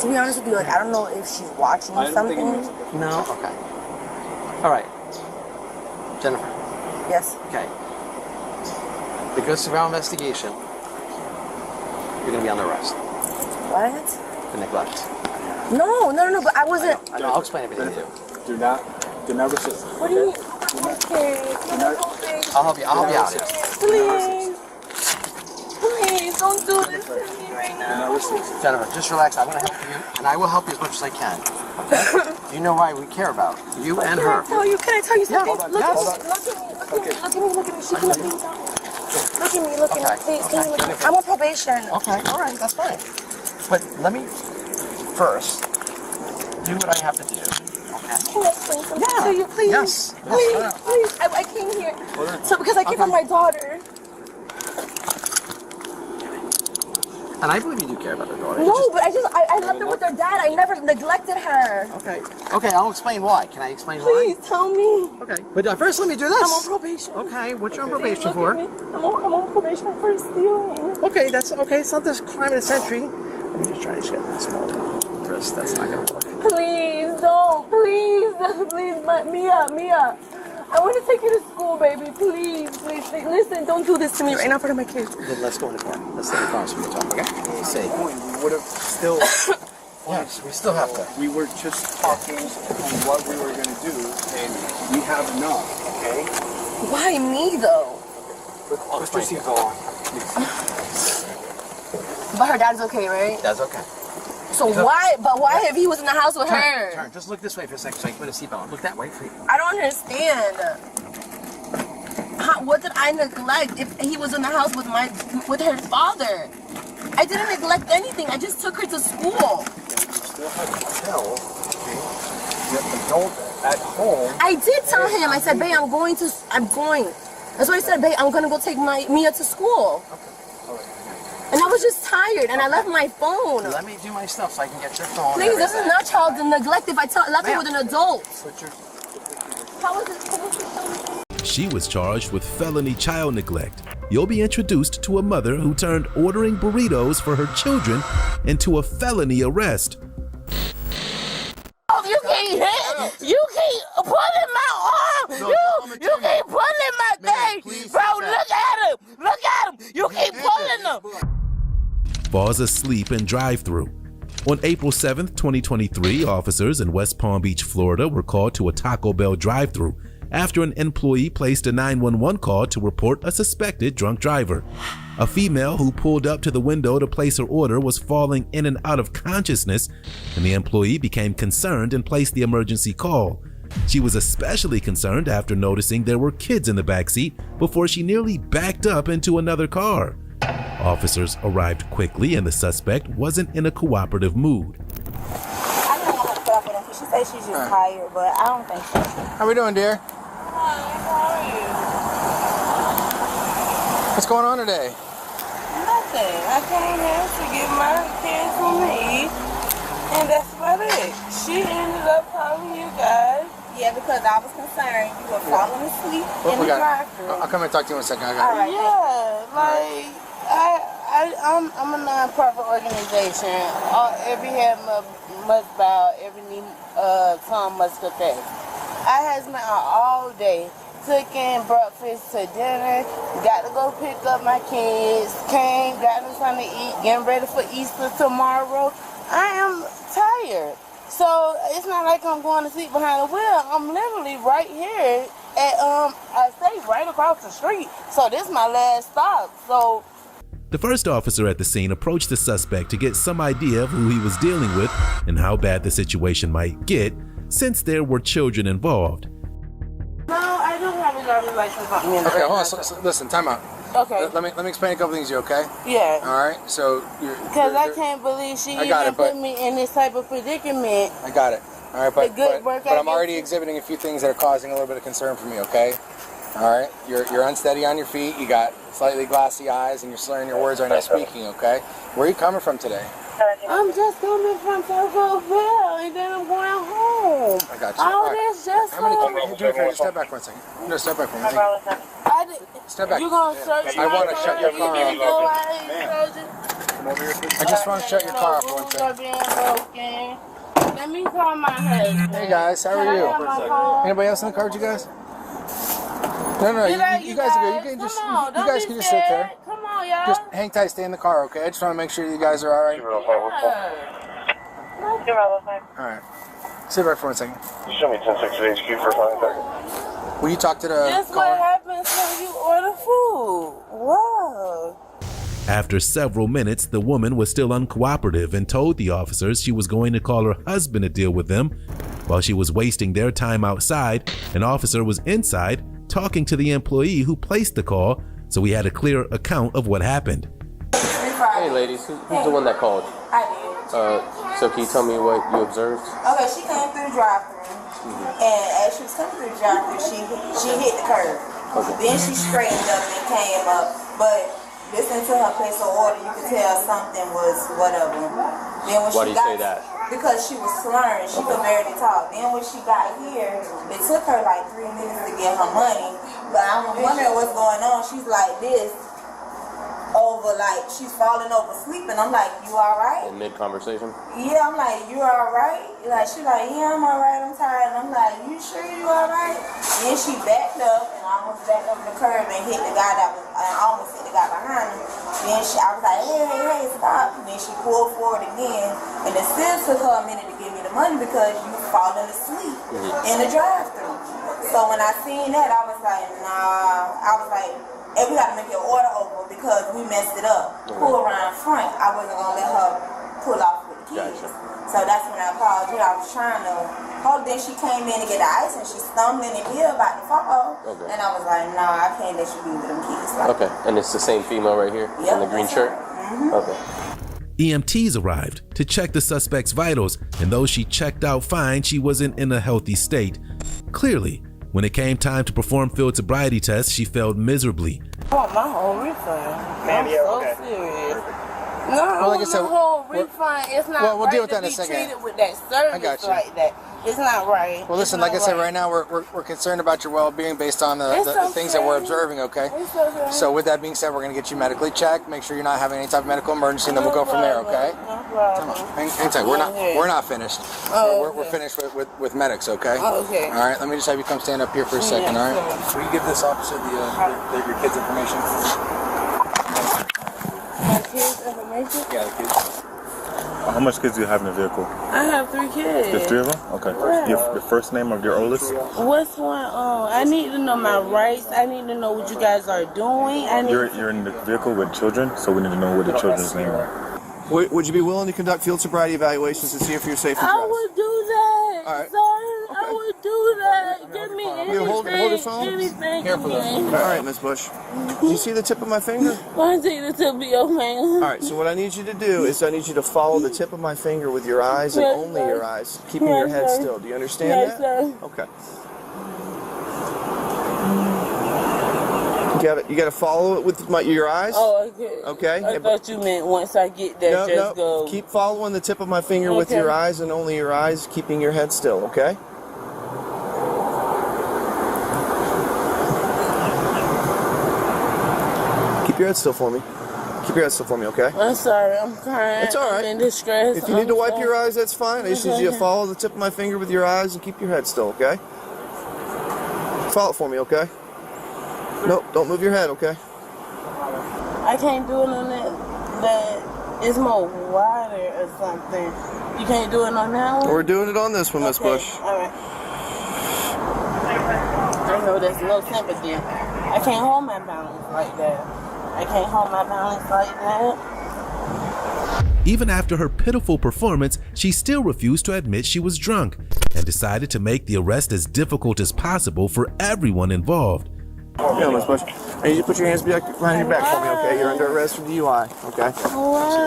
To be honest with you, like, I don't know if she's watching something. No? Okay. All right. Jennifer. Yes. Okay. Because of our investigation, you're going to be under arrest. What? For neglect. No, but I wasn't. I know, I'll explain everything to you. Do not resist. What do you mean? Okay. I'll help you out here. Please. Please, don't do this to me right now. Jennifer, just relax. I'm going to help you, and I will help you as much as I can. Okay? You know why we care about you and her. Can I tell you something? Yeah, Look at me. She can look at me. Look at me. Please, can you look at me? I'm on probation. Okay, all right, that's fine. But let me first do what I have to do. Okay. Can I explain something to you, please? Yes. Please. I came here. So because I came for my daughter. And I believe you do care about her daughter. No, but I left her with her dad. I never neglected her. Okay, I'll explain why. Can I explain why? Please tell me. Okay, but first let me do this. I'm on probation. Okay, what you on probation for? I'm on probation for stealing. Okay, that's okay. It's not this crime of the century. Let me just try to get that small Chris, that's not gonna work. Please don't. Please, Mia. I want to take you to school, baby. Please. Listen, don't do this to me right now in front of my kids. Then let's go in the car. Let's take the car so we can talk, okay? Let's see. We would have still. Yes, we still have to. We were just talking on what we were going to do, and we have enough, okay? Why me, though? Let's just go on. But her dad's okay, right? That's okay. So why if he was in the house with her? Turn. Just look this way for a second so I can put a seatbelt on. Look that way for you. I don't understand. What did I neglect if he was in the house with her father? I didn't neglect anything. I just took her to school. You still have to tell, okay? The adult at home. I did tell him. I said, babe, I'm going. That's why I said, babe, I'm going to go take Mia to school. Okay. All right. And I was just tired, and I left my phone. Let me do my stuff so I can get your phone. Please, this is not child neglect if I left her with an adult. How was it? She was charged with felony child neglect. You'll be introduced to a mother who turned ordering burritos for her children into a felony arrest. Oh, you can't hit. You keep pulling my arm. You keep pulling my thing. Bro, look at him. You keep pulling them. Falls asleep in drive-thru. On April 7th, 2023, officers in West Palm Beach, Florida were called to a Taco Bell drive-thru after an employee placed a 911 call to report a suspected drunk driver. A female who pulled up to the window to place her order was falling in and out of consciousness, and the employee became concerned and placed the emergency call. She was especially concerned after noticing there were kids in the backseat before she nearly backed up into another car. Officers arrived quickly and the suspect wasn't in a cooperative mood. I don't know how to put up with her. She says she's just tired, but I don't think so. How we doing, dear? Hi, how are you? What's going on today? Nothing. I came here to get my kids from me, and that's about it. She ended up calling you guys. Yeah, because I was concerned you were falling asleep in the drive-thru. I'll come and talk to you in a second. I got All right. Yeah, like I'm a non-profit organization. Every head must bow, every knee tongue must confess. I has been out all day, cooking breakfast to dinner, got to go pick up my kids, got them something to eat, getting ready for Easter tomorrow. I am tired. So it's not like I'm going to sleep behind the wheel. I'm literally right here at I stay right across the street. So this is my last stop. So the first officer at the scene approached the suspect to get some idea of who he was dealing with and how bad the situation might get, since there were children involved. No, I don't have a driver's license on me. Okay, hold on. So, listen, time out. Okay. Let me explain a couple things to you, okay? Yeah. All right. So because I can't believe she even put me in this type of predicament. I got it. All right, but I'm already exhibiting a few things that are causing a little bit of concern for me, okay? All right, you're unsteady on your feet. You got slightly glassy eyes, and you're slurring your words right now speaking. Okay, where are you coming from today? I'm just coming from Taco Bell, and then I'm going home. I got you. All right. this just How many? Jennifer, step back for 1 second. No, step back for 1 second. Step back. You gonna search I want to my shut your car You know off. I I just want to shut your car off for 1 second. Let me call my husband. Hey guys, how are you? Anybody else in the car with you guys? No, you guys are good. You guys can just sit there. Come on, y'all. Just hang tight, stay in the car, okay? I just want to make sure you guys are all right. All right. Sit back for 1 second. You show me 10-6 HQ for 5 seconds. Will you talk to the That's caller? what happens when you order food. Wow. After several minutes, the woman was still uncooperative and told the officers she was going to call her husband to deal with them. While she was wasting their time outside, an officer was inside talking to the employee who placed the call, so we had a clear account of what happened. Hey ladies, who's the one that called? I did. So can you tell me what you observed? Okay, she came through the drive-thru, and as she was coming through the drive-thru, she hit the curb. Okay. Then she straightened up and came up, but listening to her place of order, you could tell something was whatever. Then when Why do you say that? Because she was slurring, she could barely talk. Then when she got here, it took her like 3 minutes to get her money. But I'm wondering what's going on. She's like this, over like she's falling over sleeping. I'm like, you alright? In mid-conversation? Yeah, I'm like, you alright? Like, she's like, yeah, I'm alright, I'm tired. And I'm like, you sure you alright? Then she backed up and almost backed over the curb and hit the guy that was, and almost hit the guy behind her. Then I was like, hey, stop. And then she pulled forward again. And it still took her a minute to give me the money because you falling asleep in the drive-thru. So when I seen that, I was like, nah. I was like, hey, we gotta make your order over because we messed it up. Pull around front. I wasn't gonna let her pull off with the kids. Gotcha. So that's when I called you. I was trying to hold. Then she came in to get the ice and she's stumbling and here about to fall. Okay. And I was like, nah, I can't let you be with them kids. Like, Okay, and it's the same female right here in the green shirt? Okay. EMTs arrived to check the suspect's vitals, and though she checked out fine, she wasn't in a healthy state. Clearly, when it came time to perform field sobriety tests, she failed miserably. I want my whole refund. I'm so serious. No, Well, like I the said, whole refund. It's not well, we'll right deal with to that in a be second. treated with that service I got you. like that. It's not right. Well, listen, It's like I not said, right. right now we're concerned about your well-being based on the things that we're observing, okay? It's okay. So with that being said, we're going to get you medically checked, make sure you're not having any type of medical emergency, and then we'll go from there, okay? No problem. Hang tight. We're not finished. We're finished with medics, okay? Okay. All right, let me just have you come stand up here for a second, all right? Will you give this officer your kids' information? My kids' information? Yeah, the kids. How much kids do you have in the vehicle? I have 3 kids. There's 3 of them? Okay. Right. Your first name of your oldest? What's going on? I need to know my rights. I need to know what you guys are doing. You're in the vehicle with children, so we need to know what the children's name are. Would you be willing to conduct field sobriety evaluations to see if you're safe to drive? I would do that, All right. son. I would do that. Give me anything. You hold your phone. Anything. Careful. All right, Miss Bush. Do you see the tip of my finger? I see the tip of your finger. All right, so what I need you to do is I need you to follow the tip of my finger with your eyes and Yes, only sir. your eyes, keeping Yes, your head sir. still. Do you understand Yes, that? sir. Okay. You got to follow it with your eyes. Oh, okay. Okay. I thought you meant once I get there, just go. Keep following the tip of my finger with your eyes and only your eyes, keeping your head still. Okay. Keep your head still for me. Keep your head still for me, okay? I'm sorry, I'm crying. It's all right. I'm in distress. If you need to wipe your eyes, that's fine. I just need you to follow the tip of my finger with your eyes and keep your head still, okay? Follow it for me, okay? Nope, don't move your head, okay? I can't do it on that. It's more wider or something. You can't do it on that one? We're doing it on this one, Miss Bush. All right. I know there's no sympathy. I can't hold my balance like that. I can't hold my balance like that. Even after her pitiful performance, she still refused to admit she was drunk and decided to make the arrest as difficult as possible for everyone involved. Yeah, Miss Bush. I need you to put your hands behind your back for me, okay? You're under arrest for DUI, okay? What?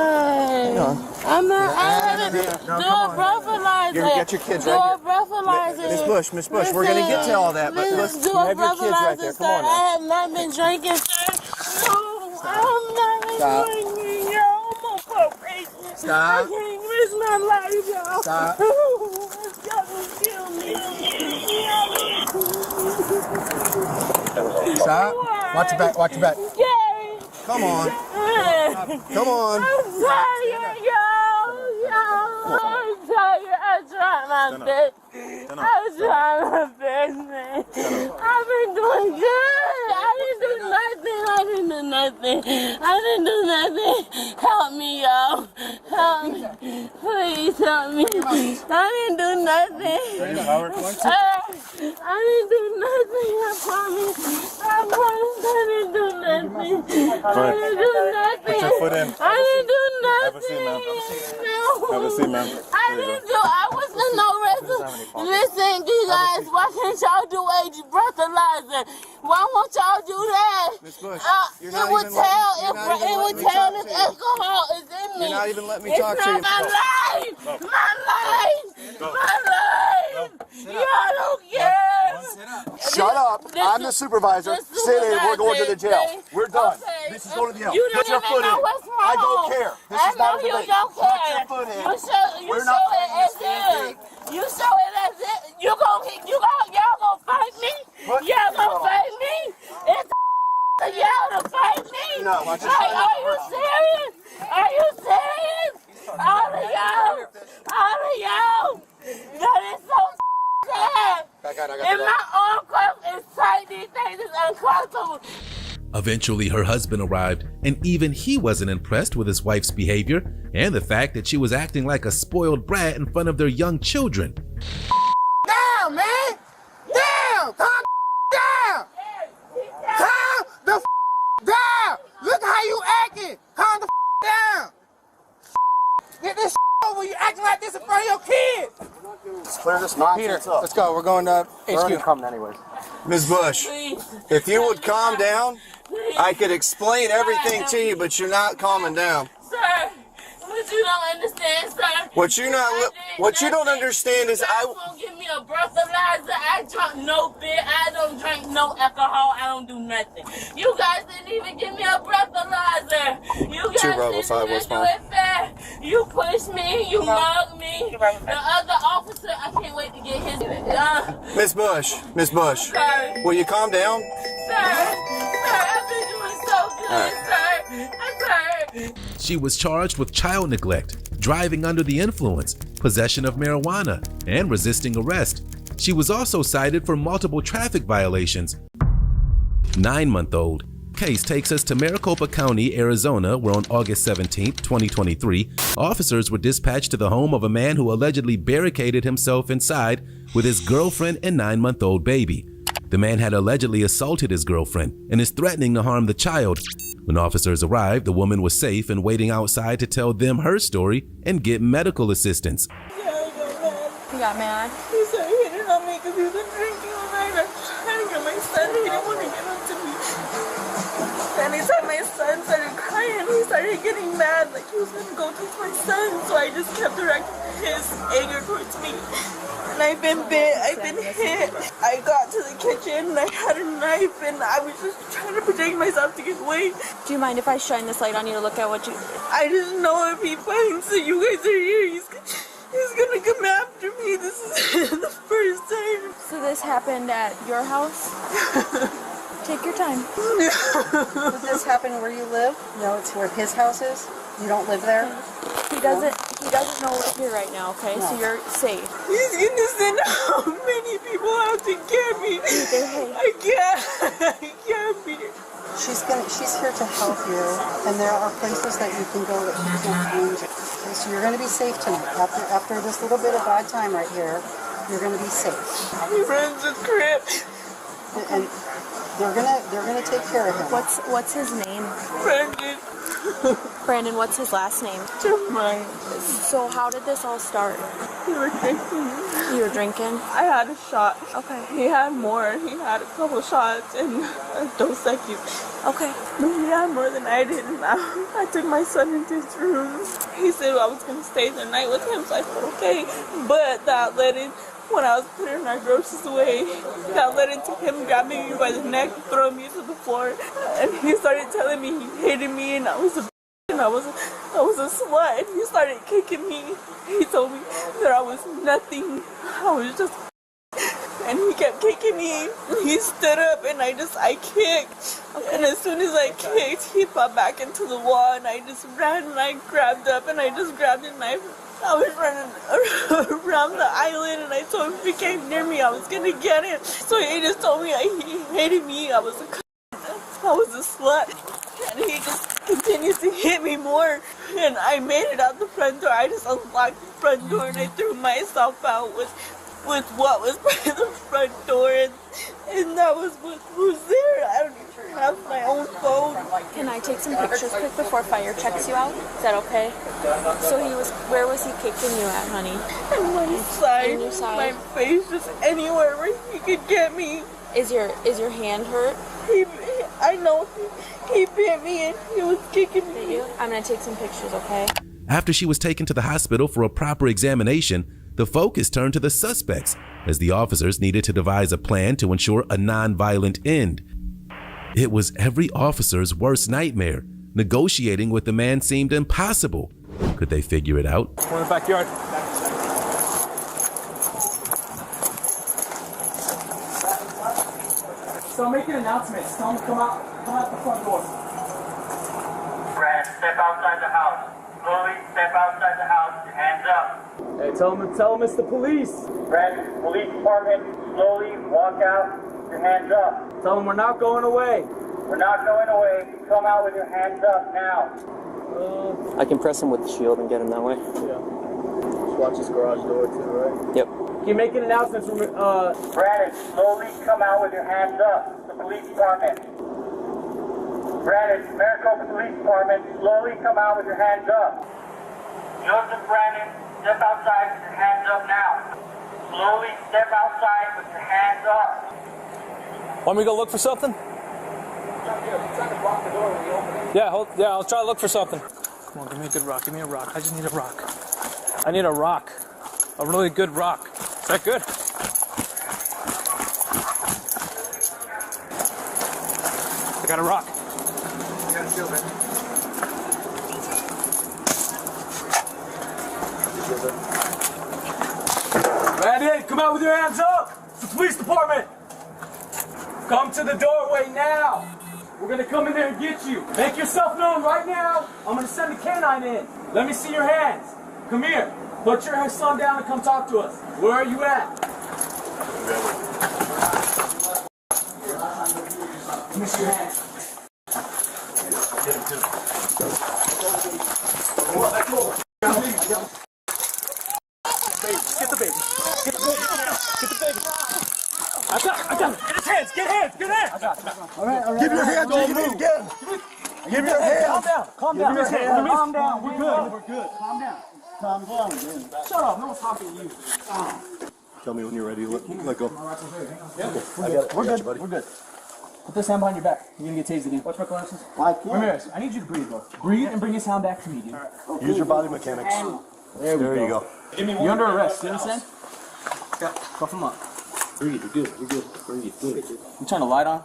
I'm not. I haven't. Do a breathalyzer. You got your kids right here. Do a breathalyzer. Miss Bush, we're gonna get to all that, but listen, do you a have your kids right there. breathalyzer, Come on sir. now. I have not been drinking, sir. No, I'm not Stop. drinking, yo. I'm on probation. Stop. I can't risk my life, yo. Stop. Y'all gonna kill me. Stop. Watch your back. Watch your back. Gary. Come on. Come on. I'm tired, yo. I'm tired. I tried my best. I tried my best, man. I've been doing good. I didn't do nothing. Help me, yo. Help me. Please help me. I didn't do nothing. I didn't do nothing. I promise. I didn't do nothing. I didn't do nothing. Put your foot in. I didn't do Have a seat, nothing. ma'am. No. Have a seat, ma'am. I didn't do. I was in no rescue. Listen, you guys, why can't y'all do a breathalyzer? Why won't y'all do that? Miss Bush, it would tell if alcohol is in me. You're not even letting me it's talk to you. It's not my life. My life. My life. Y'all don't care. Shut up. I'm the supervisor. Sit in. We're going to the jail. We're done. This is going to the jail. Put your foot in. I don't care. This is not a debate. Put your foot in. We're not playing this game. You show it as if y'all gonna fight me. Y'all gonna fight me. It's y'all to fight me. Like, are you serious? Are you serious? All of y'all. That is so sad. And my arm cuff is tight. These things is uncomfortable. Eventually, her husband arrived, and even he wasn't impressed with his wife's behavior and the fact that she was acting like a spoiled brat in front of their young children. Down, man! Down! Calm down! Calm the down! Look how you acting! Calm the down! Get this over! You acting like this in front of your kids! Let's clear this nonsense up. Let's go. We're going to HQ. Coming anyways. Ms. Bush, if you would calm down, I could explain everything to you, but you're not calming down. Sir, what you don't understand, sir. What you don't understand is I won't give me a breathalyzer. I drunk no beer. I don't drink no alcohol. I don't do nothing. You guys didn't even give me a breathalyzer. You guys didn't even do it fair. You pushed me. You mugged me. The other officer, I can't wait to get his. Miss Bush, Sir. Will you calm down? Sir, I've been doing so good, sir. She was charged with child neglect, driving under the influence, possession of marijuana, and resisting arrest. She was also cited for multiple traffic violations. 9-month-old. Case takes us to Maricopa County, Arizona, where on August 17, 2023, officers were dispatched to the home of a man who allegedly barricaded himself inside with his girlfriend and 9-month-old baby. The man had allegedly assaulted his girlfriend and is threatening to harm the child. When officers arrived, the woman was safe and waiting outside to tell them her story and get medical assistance. He got mad. He said he hit on me because he was drinking all night. I was trying to get my son. He didn't want to get up to me. And anytime my son started crying, he started getting mad, like he was going to go touch my son. So I just kept directing his anger towards me. And I've been bit, I've been hit. I got to the kitchen and I had a knife and I was just trying to protect myself to get away. Do you mind if I shine this light on you to look at what you... I just know if he finds that you guys are here, he's gonna come after me. This is the first time. So this happened at your house? Take your time. Did this happen where you live? No, it's where his house is? You don't live there? He doesn't know we're here right now, okay? No. So you're safe. He's gonna send how many people out to get me. I can't be. She's here to help you, and there are places that you can go that you can find. Okay, so you're gonna be safe tonight. After this little bit of bad time right here, you're gonna be safe. He runs a crib. And they're gonna take care of him. What's his name? Brendan. Brandon, what's his last name? Jeremiah. So how did this all start? We were drinking. You were drinking? I had a shot. Okay. He had more. He had a couple shots and Dos Equis. Okay. But he had more than I did. And I took my son into his room. He said I was going to stay the night with him, so I said okay. But that led in, when I was putting our groceries away, that led into him grabbing me by the neck, throwing me to the floor. And he started telling me he hated me and I was a and I was a slut, and he started kicking me. He told me that I was nothing. I was just, and he kept kicking me. He stood up, and I kicked. And as soon as I kicked, he fell back into the wall, and I just ran, and I grabbed up, and I just grabbed a knife. I was running around the island, and I told him if he came near me, I was gonna get him. So he just told me he hated me. I was a slut. And he just continues to hit me more. And I made it out the front door. I just unlocked the front door and I threw myself out with what was by the front door. And that was what was there. I don't even have my own phone. Can I take some pictures quick before fire checks you out? Is that okay? So where was he kicking you at, honey? On my side. In your side? My face, just anywhere where he could get me. Is your hand hurt? I know he bit me and he was kicking me. I'm gonna take some pictures, okay? After she was taken to the hospital for a proper examination, the focus turned to the suspects as the officers needed to devise a plan to ensure a non-violent end. It was every officer's worst nightmare. Negotiating with the man seemed impossible. Could they figure it out? We're in the backyard. So make an announcement. Tell them to come out the front door. Brad, step outside the house. Slowly step outside the house. Hands up. Hey, tell them it's the police. Brad, police department, slowly walk out. Your hands up. Tell them we're not going away. We're not going away. Come out with your hands up now. I can press him with the shield and get him that way. Yeah. Just watch this garage door too, right? Yep. Can you make an announcement from Brandon, slowly come out with your hands up. The police department. Brandon, Maricopa Police Department, slowly come out with your hands up. Joseph Brandon, step outside with your hands up now. Slowly step outside with your hands up. Want me to go look for something? Yeah, I'll try to look for something. Come on, give me a good rock. Give me a rock. I just need a rock. I need a rock. A really good rock. Is that good? I got a rock. Brandon, come out with your hands up! It's the police department! Come to the doorway now! We're gonna come in there and get you. Make yourself known right now. I'm gonna send a canine in. Let me see your hands. Come here. Put your son down and come talk to us. Where are you at? Let me see your hands. Get the baby. Get the baby. Get the baby. I got him. Get his hands. Get hands. All right. Give your hands. Don't move. Give your hands. Calm down. Calm down. We're good. Calm down. Calm down, man. Shut up. No one's talking to you. Tell me when you're ready. Let go. Yeah. We're good. We're good. Put this hand behind your back. You're gonna get tased again. Watch my glasses. Ramirez, I need you to breathe, bro. Breathe and bring his hand back to me, dude. Okay. Use your body mechanics. There you go. You're under arrest. You understand? Okay. Cuff him up. Breathe. You're good. Breathe. Good. You turn the light on?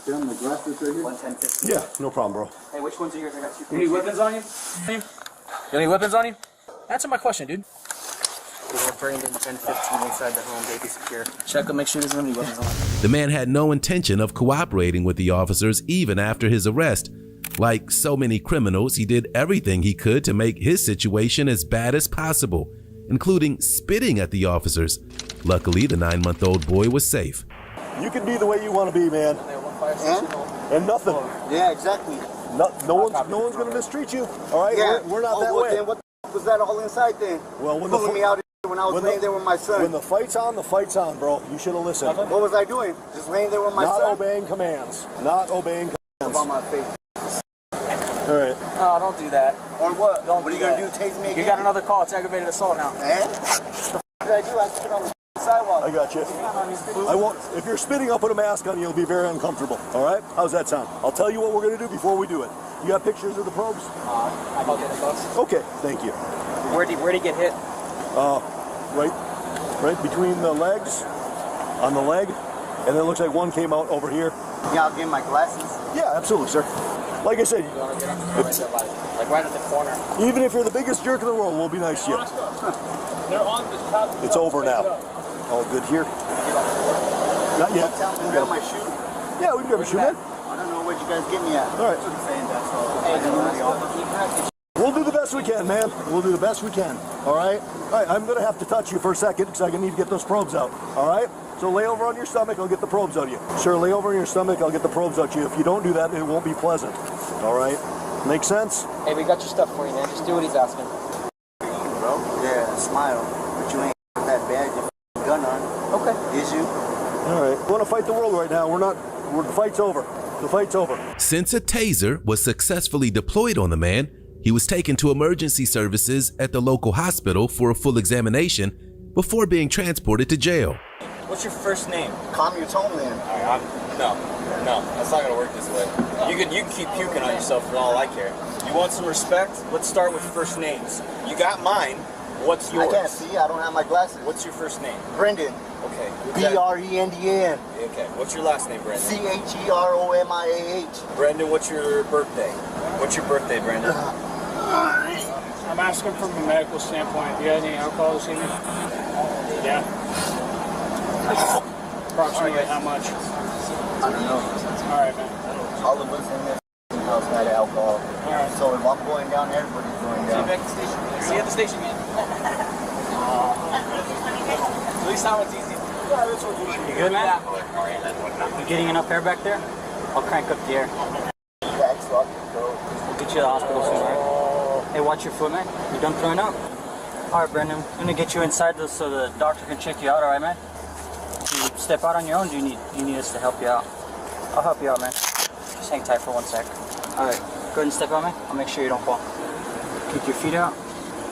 Down the glasses right here. 110. Yeah, no problem, bro. Hey, which ones are yours? I got two. You need weapons on you? You need weapons on you? Answer my question, dude. We have Brandon 1015 inside the home, baby secure. Check him, make sure he doesn't have any weapons on. The man had no intention of cooperating with the officers even after his arrest. Like so many criminals, he did everything he could to make his situation as bad as possible, including spitting at the officers. Luckily, the 9-month-old boy was safe. You can be the way you want to be, man. And nothing. Yeah, exactly. No one's going to mistreat you. All right? Yeah. We're not that way. Then what was that all inside then? Well, when pulling me out when I was laying there with my son. When the fight's on, bro. You should have listened. What was I doing? Just laying there with my son? Not obeying commands. On my face. All right. No, don't do that. Or what? Don't What are do you gonna that. do? Tase me again? You got another call. It's aggravated assault now. And? What did I do? I spit on the sidewalk. I got you. I won't. If you're spitting, I'll put a mask on you. It'll be very uncomfortable. All right? How's that sound? I'll tell you what we're gonna do before we do it. You got pictures of the probes? I can get the bus. Okay. Thank you. Where'd he get hit? Right between the legs, on the leg, and then it looks like one came out over here. Yeah, I'll give him my glasses. Yeah, absolutely, sir. Like I said, Like right at the corner. even if you're the biggest jerk in the world, we'll be nice to you. They're on the top. It's over now. All good here? Not yet. Tell me grab my shoe. Yeah, we can grab a shoe, man. I don't know what you guys get me at. All right. We'll do the best we can, man. We'll do the best we can. All right? All right, I'm going to have to touch you for a second because I need to get those probes out. All right? So lay over on your stomach, I'll get the probes out of you. Sure, lay over on your stomach, I'll get the probes out of you. If you don't do that, it won't be pleasant. All right? Make sense? Hey, we got your stuff for you, man. Just do what he's asking. Bro? Yeah, smile. But you ain't that bad. Your gun on. Okay. Is you? All right. We want to fight the world right now. The fight's over. The fight's over. Since a taser was successfully deployed on the man, he was taken to emergency services at the local hospital for a full examination before being transported to jail. What's your first name? Calm your tone, man. No, that's not gonna work this way. You can keep puking on yourself for all I care. You want some respect? Let's start with first names. You got mine. What's yours? I can't see. I don't have my glasses. What's your first name? Brendan. Okay. B-R-E-N-D-A-N. Okay. What's your last name, Brendan? C-H-E-R-O-M-I-A-H. Brendan, what's your birthday? What's your birthday, Brendan? I'm asking from a medical standpoint. Do you have any alcohol this evening? Yeah. Approximately how much? I don't know. All right, man. All of us in this house had alcohol. All right. So if I'm going down, everybody's going down. See you back at the station. See you at the station, man. At least that one's easy. Yeah, this one's easy. You good, man? You getting enough air back there? I'll crank up the air. We'll get you to the hospital soon, all right? Hey, watch your foot, man. You done throwing up? All right, Brendan. I'm gonna get you inside so the doctor can check you out, all right, man? Do you step out on your own? Do you need us to help you out? I'll help you out, man. Just hang tight for 1 sec. All right, go ahead and step out, man. I'll make sure you don't fall. Keep your feet out.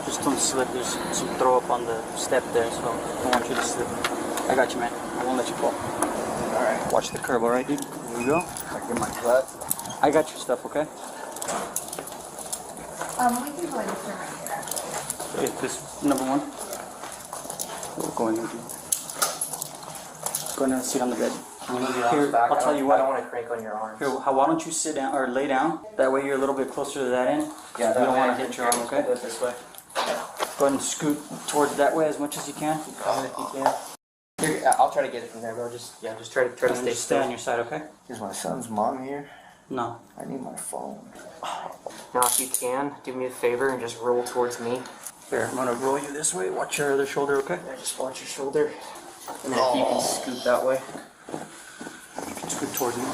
Just don't slip. There's some throw up on the step there, so I don't want you to slip. I got you, man. I won't let you fall. All right. Watch the curb, all right, dude? Here you go. I get my glasses. I got your stuff, okay? We can go ahead and turn right here. Hey, this number one. We'll go in there, dude. Go in there and sit on the bed. Here, I'll tell you what. I don't want to crank on your arms. Here, why don't you sit down or lay down? That way you're a little bit closer to that end. Yeah, you don't want to hit your arm, okay? Do it this way. Go ahead and scoot towards that way as much as you can. Come if you can. Here, I'll try to get it from there, bro. Just try to stay Stay still. on your side, okay? Is my son's mom here? No. I need my phone. Now, if you can, do me a favor and just roll towards me. Here, I'm gonna roll you this way. Watch your other shoulder, okay? Yeah, just watch your shoulder. And then if you can scoot that way. Scoot towards me.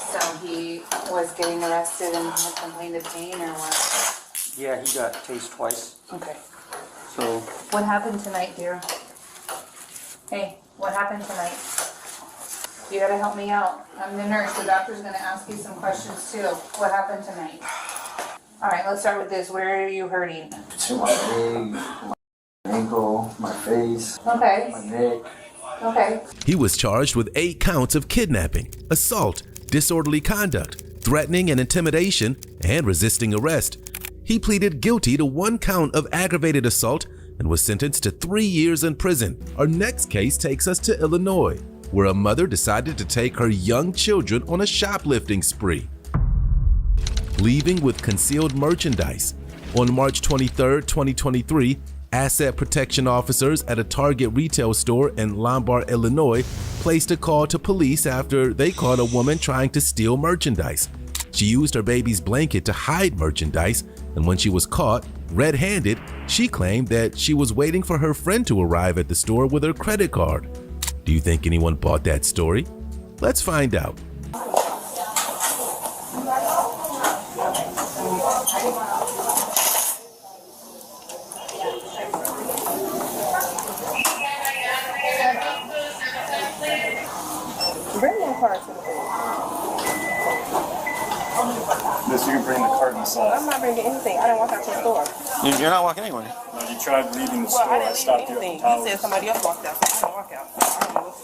So he was getting arrested and had complained of pain or what? Yeah, he got tased twice. Okay. So, What happened tonight, dear? Hey, what happened tonight? You gotta help me out. I'm the nurse. The doctor's gonna ask you some questions too. What happened tonight? All right, let's start with this. Where are you hurting? To my leg, my ankle, my face, Okay. my neck. Okay. He was charged with 8 counts of kidnapping, assault, disorderly conduct, threatening and intimidation, and resisting arrest. He pleaded guilty to 1 count of aggravated assault and was sentenced to 3 years in prison. Our next case takes us to Illinois, where a mother decided to take her young children on a shoplifting spree, leaving with concealed merchandise. On March 23, 2023, asset protection officers at a Target retail store in Lombard, Illinois, placed a call to police after they caught a woman trying to steal merchandise. She used her baby's blanket to hide merchandise, and when she was caught red-handed, she claimed that she was waiting for her friend to arrive at the store with her credit card. Do you think anyone bought that story? Let's find out. Bring that car to the this. You can bring the cart inside. I'm not bringing anything. I didn't walk out to the store. You're not walking anywhere. No, you tried leaving the Well, store. I I didn't stopped leave you at anything. the You towers. said somebody else walked out, so I didn't walk out. I don't know what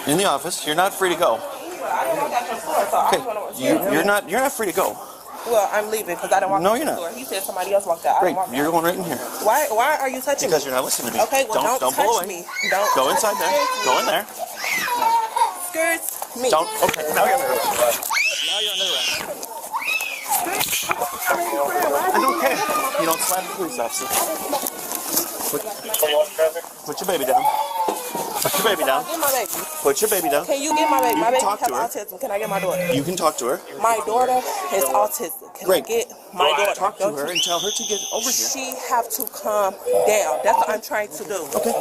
to In the office. You're not free to go. I didn't walk out to the store, so I don't know what to do. You're not free to go. Well, I'm leaving because I didn't walk No, out to you're the not. store. He said somebody else walked out. I Great. didn't walk You're out. going right in here. Why are you touching Because me? you're not listening to me. Okay, well, don't pull touch away. me. Don't Go touch inside me. there. Go in there. Skirts me. Don't. Okay. Now you're under arrest. Now you're under arrest. I don't care. You don't slap the police officer. Put your baby down. Put your baby down. Get my baby. Put your baby down. Can you get my baby? You My can baby talk has to her. autism. Can I get my daughter? You can talk to her. My daughter has autism. Can Great. I get my daughter? Talk to her and tell her to get over here. She have to calm down. That's what I'm trying to do. Okay.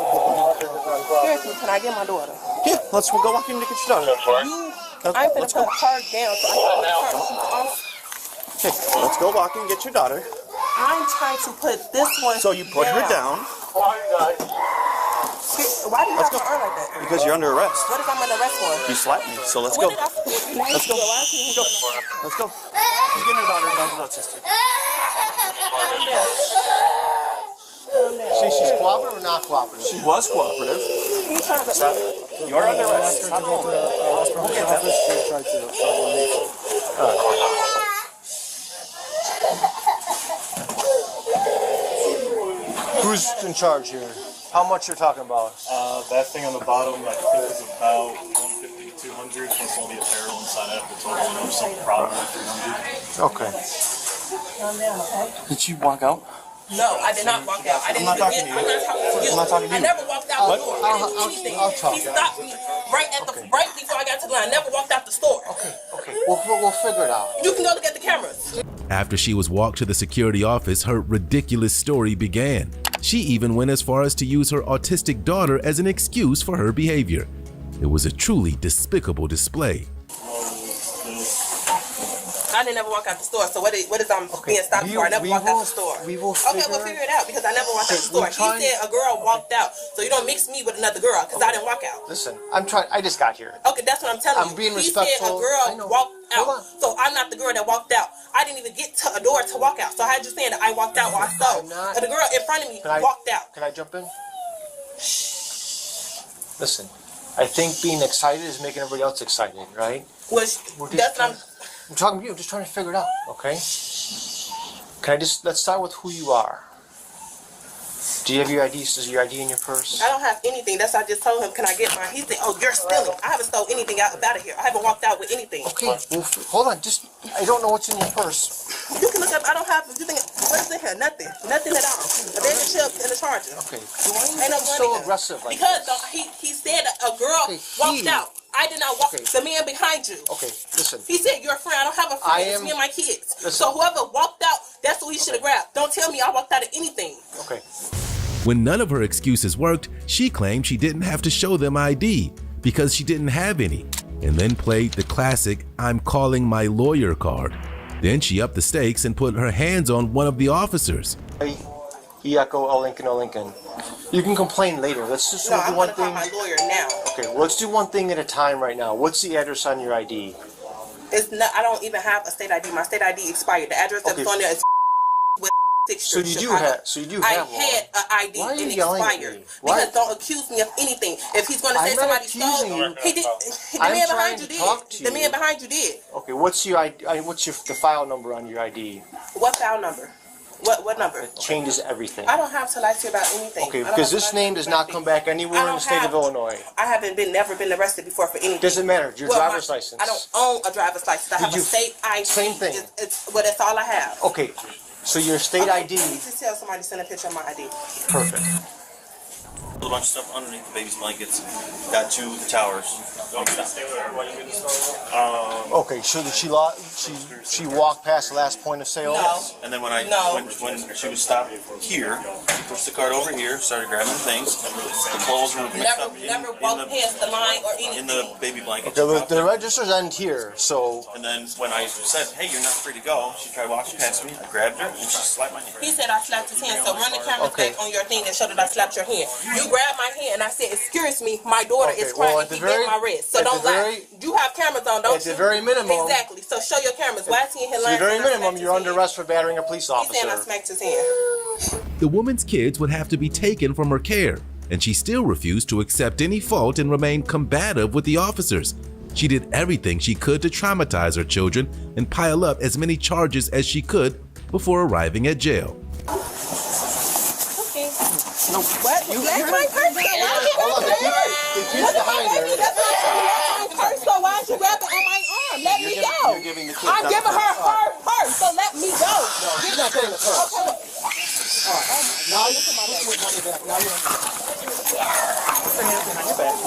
Seriously, can I get my daughter? Yeah, let's go walk in to get your daughter. I'm gonna put her down so I can put her off. Okay, let's go walk and get your daughter. I'm trying to put this one. So you put her down. Why do you have my arm like that? Because you're under arrest. What if I'm under arrest for? You slapped me, so let's go. Let's go. Let's go. Let's go. Let's get your daughter down to that sister. She's cooperative or not cooperative? She was cooperative. Stop. You're under arrest. Stop over there. We'll get that. Who's in charge here? How much you're talking about? That thing on the bottom, I think is about 150 to 200 plus all the apparel inside. I have to total it up, so probably 300. Okay. Calm down, okay? Did you walk out? No, I did not walk out. I didn't I'm not even talking get. to you. I'm not talking to you. I'm not talking to I you. never walked out What? the door. I didn't do anything. He stopped me right before I got to the line. I never walked out the store. Okay. We'll figure it out. You can go look at the cameras. After she was walked to the security office, her ridiculous story began. She even went as far as to use her autistic daughter as an excuse for her behavior. It was a truly despicable display. I didn't ever walk out the store. So what is I'm being stopped for? I never walked out the store. We will Okay, we'll figure it out because I never walked out the store. He said a girl walked out, so you don't mix me with another girl because I didn't walk out. Listen, I just got here. Okay, that's what I'm telling you. I'm being he respectful. Said a girl walked out, so I'm not the girl that walked out. I didn't even get to a door to walk out, so I had you saying that I walked out while I saw. And the girl in front of me walked out. Can I jump in? Listen, I think being excited is making everybody else excited, right? That's what I'm talking to you. I'm just trying to figure it out, okay? Let's start with who you are. Do you have your ID? Is your ID in your purse? I don't have anything. That's why I just told him, can I get mine? He said, oh, you're stealing. I haven't stole anything out of here. I haven't walked out with anything. Okay, well, hold on. I don't know what's in your purse. You can look up. I don't have, you think, what is in here? Nothing. Nothing at all. A bag of chips and a charger. Okay. Ain't no money so here. aggressive like because this? He said a girl walked out. I did not walk. The man behind you. Okay, listen. He said, you're a friend. I don't have a friend. It's me and my kids. Listen. So whoever walked out, that's who he should have grabbed. Don't tell me I walked out of anything. Okay. When none of her excuses worked, she claimed she didn't have to show them ID because she didn't have any, and then played the classic "I'm calling my lawyer" card. Then she upped the stakes and put her hands on one of the officers. Hey, Iako, Lincoln. You can complain later. Let's just do one thing. I want to call my lawyer now. Okay, well, let's do one thing at a time right now. What's the address on your ID? It's not. I don't even have a state ID. My state ID expired. The address that's on there is with 6th So Street, you Chicago. do have one. I had an ID Why are you and yelling at expired. me? Why? Because don't accuse me of anything. If he's going to say I'm not somebody accusing stole, you. he did. The I'm man trying behind you to talk to did. The you. man behind you did. Okay, what's your ID? What's the file number on your ID? What file number? What number? It changes everything. I don't have to lie to you about anything. Okay, because this name does not come back anywhere in the state of Illinois. I haven't never been arrested before for anything. Doesn't matter. Your driver's license. I don't own a driver's license. I have a state ID. Same thing. That's all I have. Okay, so your state ID. You need to tell somebody to send a picture of my ID. Perfect. A bunch of stuff underneath the baby's blankets. Got to the towers. Okay, so did she walked past the last point of sale? No. And then when she was stopped here, pushed the cart over here, started grabbing things. The clothes were mixed up never walked past the line or anything. in the baby blanket. Okay, the registers end here, so. And then when I said, "Hey, you're not free to go," she tried walking past me. I grabbed her and she slapped my hand. He said I slapped his hand, so run the camera back on your thing and show that I slapped your hand. You grabbed my hand and I said, "Excuse me, my daughter is crying and she bit my wrist." So don't lie. You have cameras on, don't you? At the very minimum. Exactly. So show your cameras. Why is he in here lying? At the very minimum, you're under arrest for battering a police officer. He's saying I smacked his hand. The woman's kids would have to be taken from her care, and she still refused to accept any fault and remained combative with the officers. She did everything she could to traumatize her children and pile up as many charges as she could before arriving at jail. Okay. No. What? That's my purse. Hold on, the kid's behind her. So why don't you grab it on my arm? Let me go. You're giving the kid I'm giving her purse, so let me go. No, she's not getting the purse. Okay. Now you put your money back. Now you're under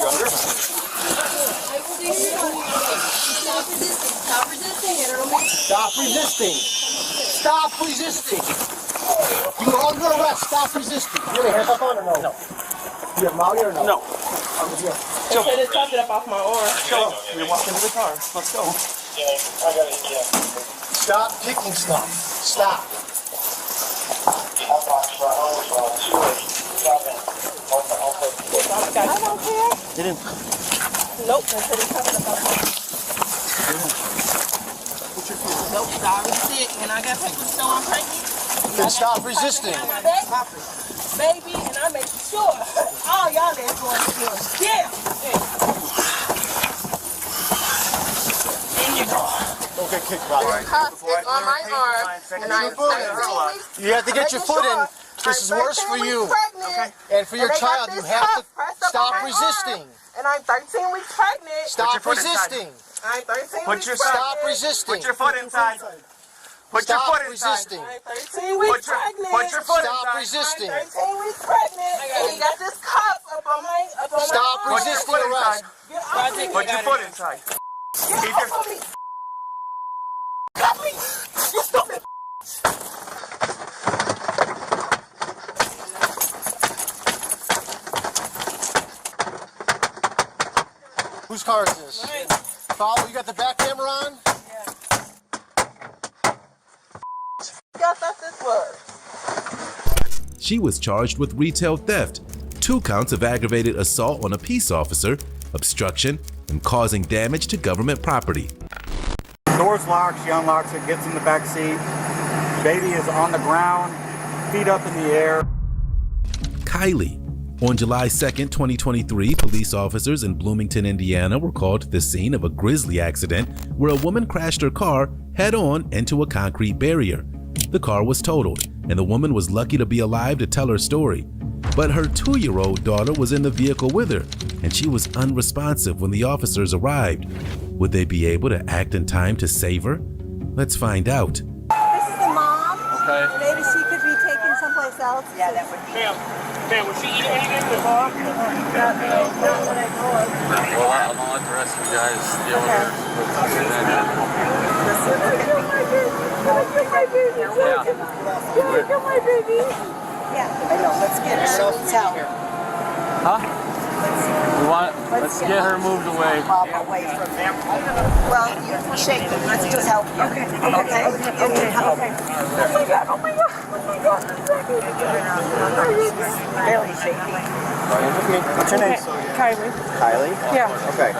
arrest. Stop resisting. Stop resisting. You're under arrest. Stop resisting. You have a handcuff on or no? No. You have Molly or no? No. They said they chopped it up off my arm. Go. You're walking to the car. Let's go. Stop picking stuff. Stop. I don't care. Get in. Nope, they said they chopped it up off my arm. Nope, I already sick and I got papers to show I'm pregnant. Then stop resisting. Baby, and I make sure all y'all that's going to do. Yeah. There you go. Don't get kicked by the cuff is on my arm, and I'm 13 weeks. You have to get your foot in. This is worse for you. And for your child, you have to stop resisting. And I'm 13 weeks pregnant. Stop resisting. I'm 13 weeks pregnant. Stop resisting. Put your foot inside. Put your foot resisting. I'm 13 weeks pregnant. Put your foot Stop resisting. I'm 13 weeks pregnant. And he got this cuff up on my Stop resisting arrest. Put your foot inside. Get off of me. Cut me. You stupid. Whose car is this? Follow, you got the back camera on? Y'all thought this was? She was charged with retail theft, 2 counts of aggravated assault on a peace officer, obstruction, and causing damage to government property. Door's locked, she unlocks it, gets in the back seat. Baby is on the ground, feet up in the air. Kylie. On July 2nd, 2023, police officers in Bloomington, Indiana were called to the scene of a grisly accident where a woman crashed her car head-on into a concrete barrier. The car was totaled, and the woman was lucky to be alive to tell her story. But her 2-year-old daughter was in the vehicle with her, and she was unresponsive when the officers arrived. Would they be able to act in time to save her? Let's find out. This is the mom. Okay. Maybe she could be taken someplace else. Yeah, that would be. Ma'am, was she eating anything in the car? Not what I know of. Well, I'm gonna let the rest of you guys deal with her. Get my baby. Yeah, I know. Let's get her out. Huh? Let's get her moved away. Away from them. Well, you shake them. Let's just help you. Okay. Okay. Oh my God. Oh my God. Oh my God. Barely shaking. What's your name? Kylie. Kylie? Yeah. Okay.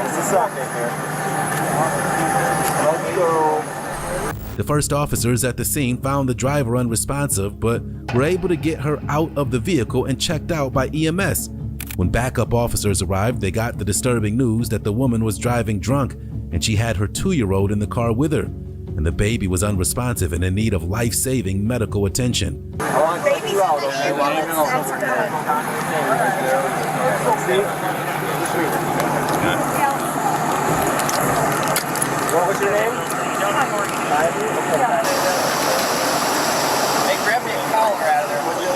This is okay here. Let's go. The first officers at the scene found the driver unresponsive, but were able to get her out of the vehicle and checked out by EMS. When backup officers arrived, they got the disturbing news that the woman was driving drunk and she had her 2-year-old in the car with her, and the baby was unresponsive and in need of life-saving medical attention. I want to take you out, okay? What was your name? Hey, grab me a collar out of there, would you?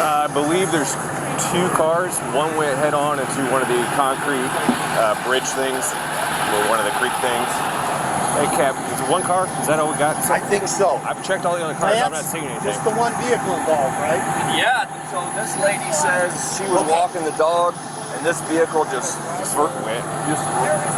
I believe there's 2 cars. One went head on into one of the concrete bridge things, or one of the creek things. Hey, Cap, is it one car? Is that all we got? I think so. I've checked all the other cars. I'm not seeing anything. Just the one vehicle involved, right? Yeah, so this lady says she was walking the dog, and this vehicle just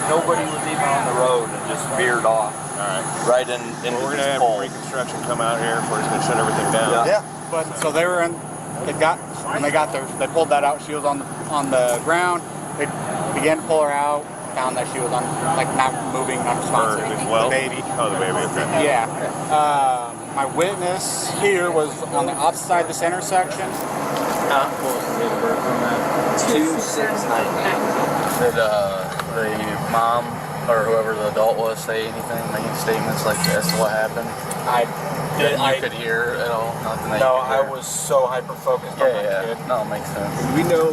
nobody was even on the road and just veered off. All right. Right into we're this gonna have pole. reconstruction come out here. We're just gonna shut everything down. Yeah. But so they were in. When they got there, they pulled that out. She was on the ground. They began to pull her out. Found that she was not moving, unresponsive. As well? The baby. Oh, the baby. Okay. Yeah. My witness here was on the opposite side of this intersection. What was the date of birth on that? 2699. Did the mom or whoever the adult was say anything, make any statements like as to what happened? You could hear at all? Nothing that No, you could hear? I was so hyper-focused on that kid. No, it makes sense. We know.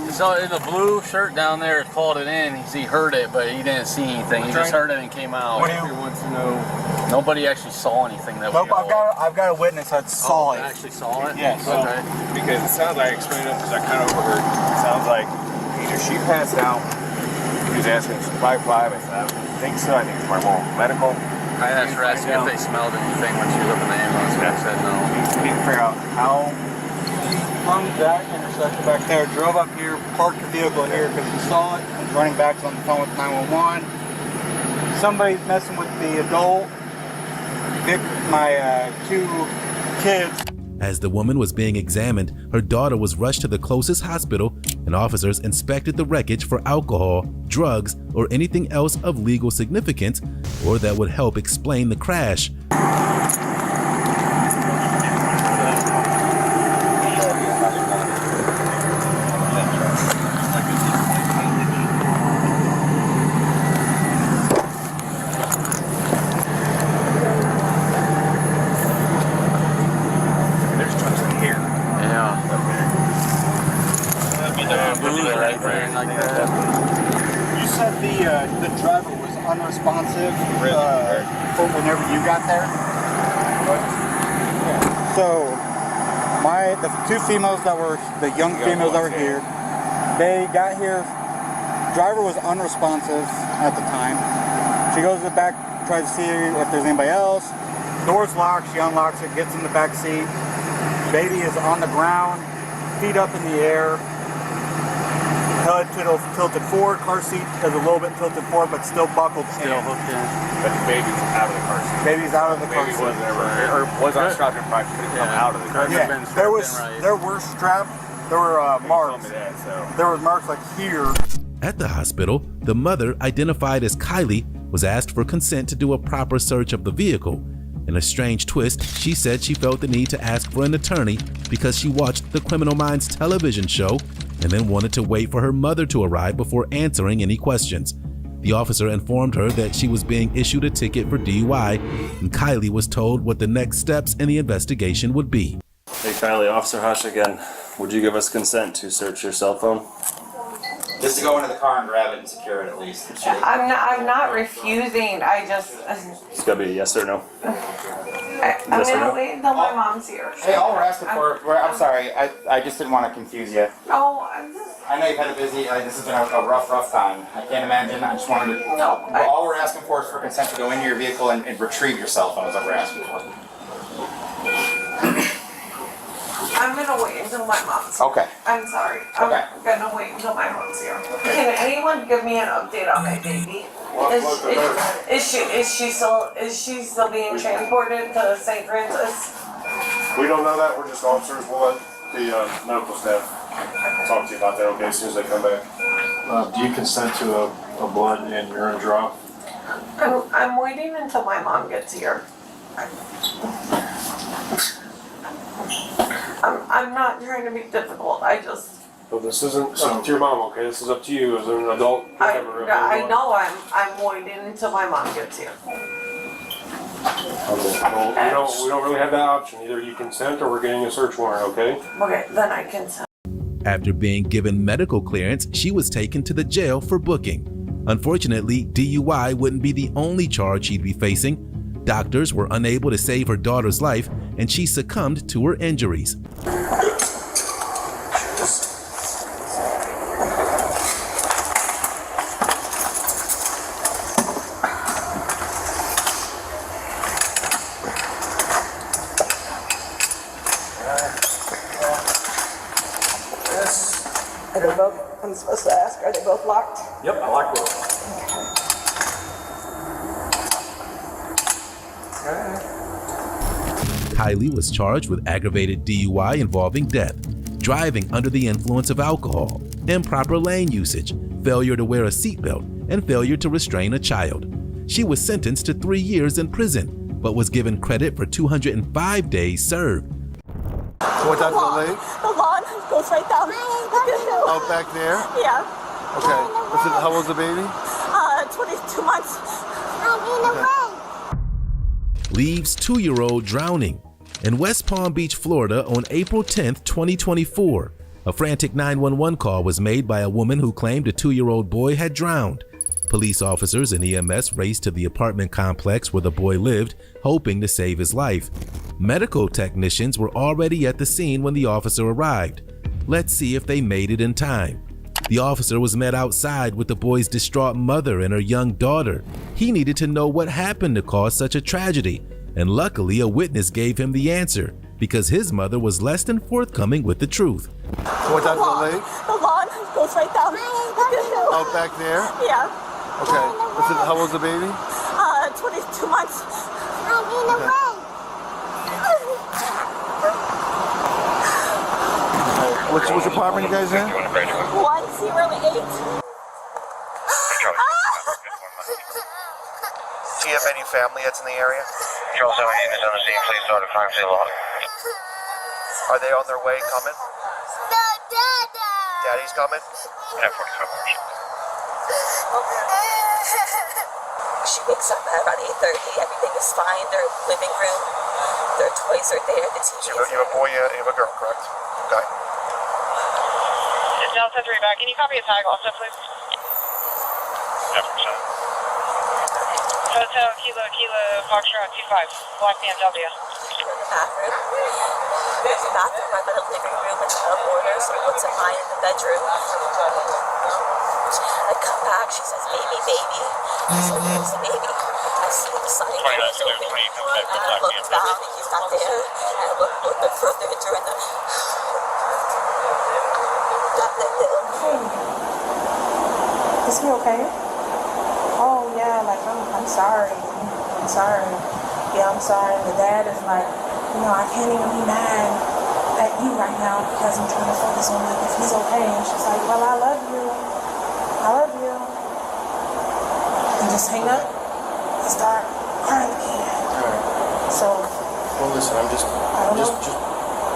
So in the blue shirt down there called it in. He heard it, but he didn't see anything. He just heard it and came out. What do you wants to know? Nobody actually saw anything that Nope, I've got a witness that saw it. Actually saw it? Yes. Okay. Because it sounds like, I explained it because I kind of overheard. It sounds like either she passed out. He was asking 5'5". I said, I don't think so. I think it's my mom. Medical. I asked her if they smelled anything when she was up in the ambulance, and I said no. We need to figure out how. From that intersection back there, drove up here, parked the vehicle here because he saw it, was running back on the phone with 911. Somebody's messing with the adult, my two kids. As the woman was being examined, her daughter was rushed to the closest hospital, and officers inspected the wreckage for alcohol, drugs, or anything else of legal significance or that would help explain the crash. You said the driver was unresponsive whenever you got there. So the two females that were the young females that were here, they got here. Driver was unresponsive at the time. She goes to the back, tries to see if there's anybody else. Door's locked. She unlocks it, gets in the back seat. Baby is on the ground, feet up in the air. Head tilted forward, car seat is a little bit tilted forward, but still buckled in. Still hooked in. But the baby's out of the car seat. Baby's out of the car seat. Baby wasn't ever, or was on strapped in front, could have come out of the car. Yeah, there were strapped, there were marks. There was marks like here. At the hospital, the mother, identified as Kylie, was asked for consent to do a proper search of the vehicle. In a strange twist, she said she felt the need to ask for an attorney because she watched the Criminal Minds television show and then wanted to wait for her mother to arrive before answering any questions. The officer informed her that she was being issued a ticket for DUI, and Kylie was told what the next steps in the investigation would be. Hey Kylie, Officer Hush again. Would you give us consent to search your cell phone? Just to go into the car and grab it and secure it at least. I'm not refusing. I just. It's gotta be a yes or no. I'm gonna wait until my mom's here. Hey, all we're asking for. I'm sorry. I just didn't want to confuse you. Oh, I know you've had a busy. This has been a rough time. I can't imagine. I just wanted to. No. All we're asking for is for consent to go into your vehicle and retrieve your cell phone. Is what we're asking for. I'm gonna wait until my mom's. Okay. I'm sorry. Okay. I'm gonna wait until my mom's here. Can anyone give me an update on my baby? Is she still being transported to St. Francis? We don't know that. We're just officers. We'll let the medical staff talk to you about that, okay, as soon as they come back. Do you consent to a blood and urine draw? I'm waiting until my mom gets here. I'm not trying to be difficult. I just. But this isn't up to your mom, okay? This is up to you as an adult. I know I'm waiting until my mom gets here. Okay. Well, we don't really have that option. Either you consent or we're getting a search warrant, okay? Okay, then I consent. After being given medical clearance, she was taken to the jail for booking. Unfortunately, DUI wouldn't be the only charge she'd be facing. Doctors were unable to save her daughter's life, and she succumbed to her injuries. Are they both, I'm supposed to ask, are they both locked? Yep, I like both. Kylie was charged with aggravated DUI involving death, driving under the influence of alcohol, improper lane usage, failure to wear a seatbelt, and failure to restrain a child. She was sentenced to 3 years in prison, but was given credit for 205 days served. What type of leg? The lawn goes right down the hill. Out back there? Yeah. Okay. How old's the baby? 22 months. Leaves 2-year-old drowning. In West Palm Beach, Florida on April 10, 2024, a frantic 911 call was made by a woman who claimed a 2-year-old boy had drowned. Police officers and EMS raced to the apartment complex where the boy lived, hoping to save his life. Medical technicians were already at the scene when the officer arrived. Let's see if they made it in time. The officer was met outside with the boy's distraught mother and her young daughter. He needed to know what happened to cause such a tragedy, and luckily a witness gave him the answer because his mother was less than forthcoming with the truth. What type of leg? The lawn goes right down the hill. Out back there? Yeah. Okay. How old's the baby? 22 months. Which apartment you guys in? 108. Do you have any family that's in the area? Control 17 is on the scene. Please start a crime scene log. Are they on their way coming? Daddy's coming? 10:45. She wakes up at around 8:30. Everything is fine. Their living room, their toys are there. The TV. So you have a boy and you have a girl, correct? Okay. Delta 3 back. Can you copy a tag also, please? 10%. Hotel Kilo Foxtrot 25, Black BMW. In the bathroom. There's a bathroom right by the living room and the orders. So what's in mine in the bedroom? I come back. She says, "Baby, baby." I said, "Where's the baby?" I see the sign is open. And I look down and he's not there. And I look a little bit further during the Is he okay? Oh yeah, like I'm sorry. I'm sorry. Yeah, I'm sorry. The dad is like, I can't even be mad at you right now because I'm trying to focus on like if he's okay. And she's like, well, I love you. I love you. And just hang up and start crying again. So. Well, listen, I'm just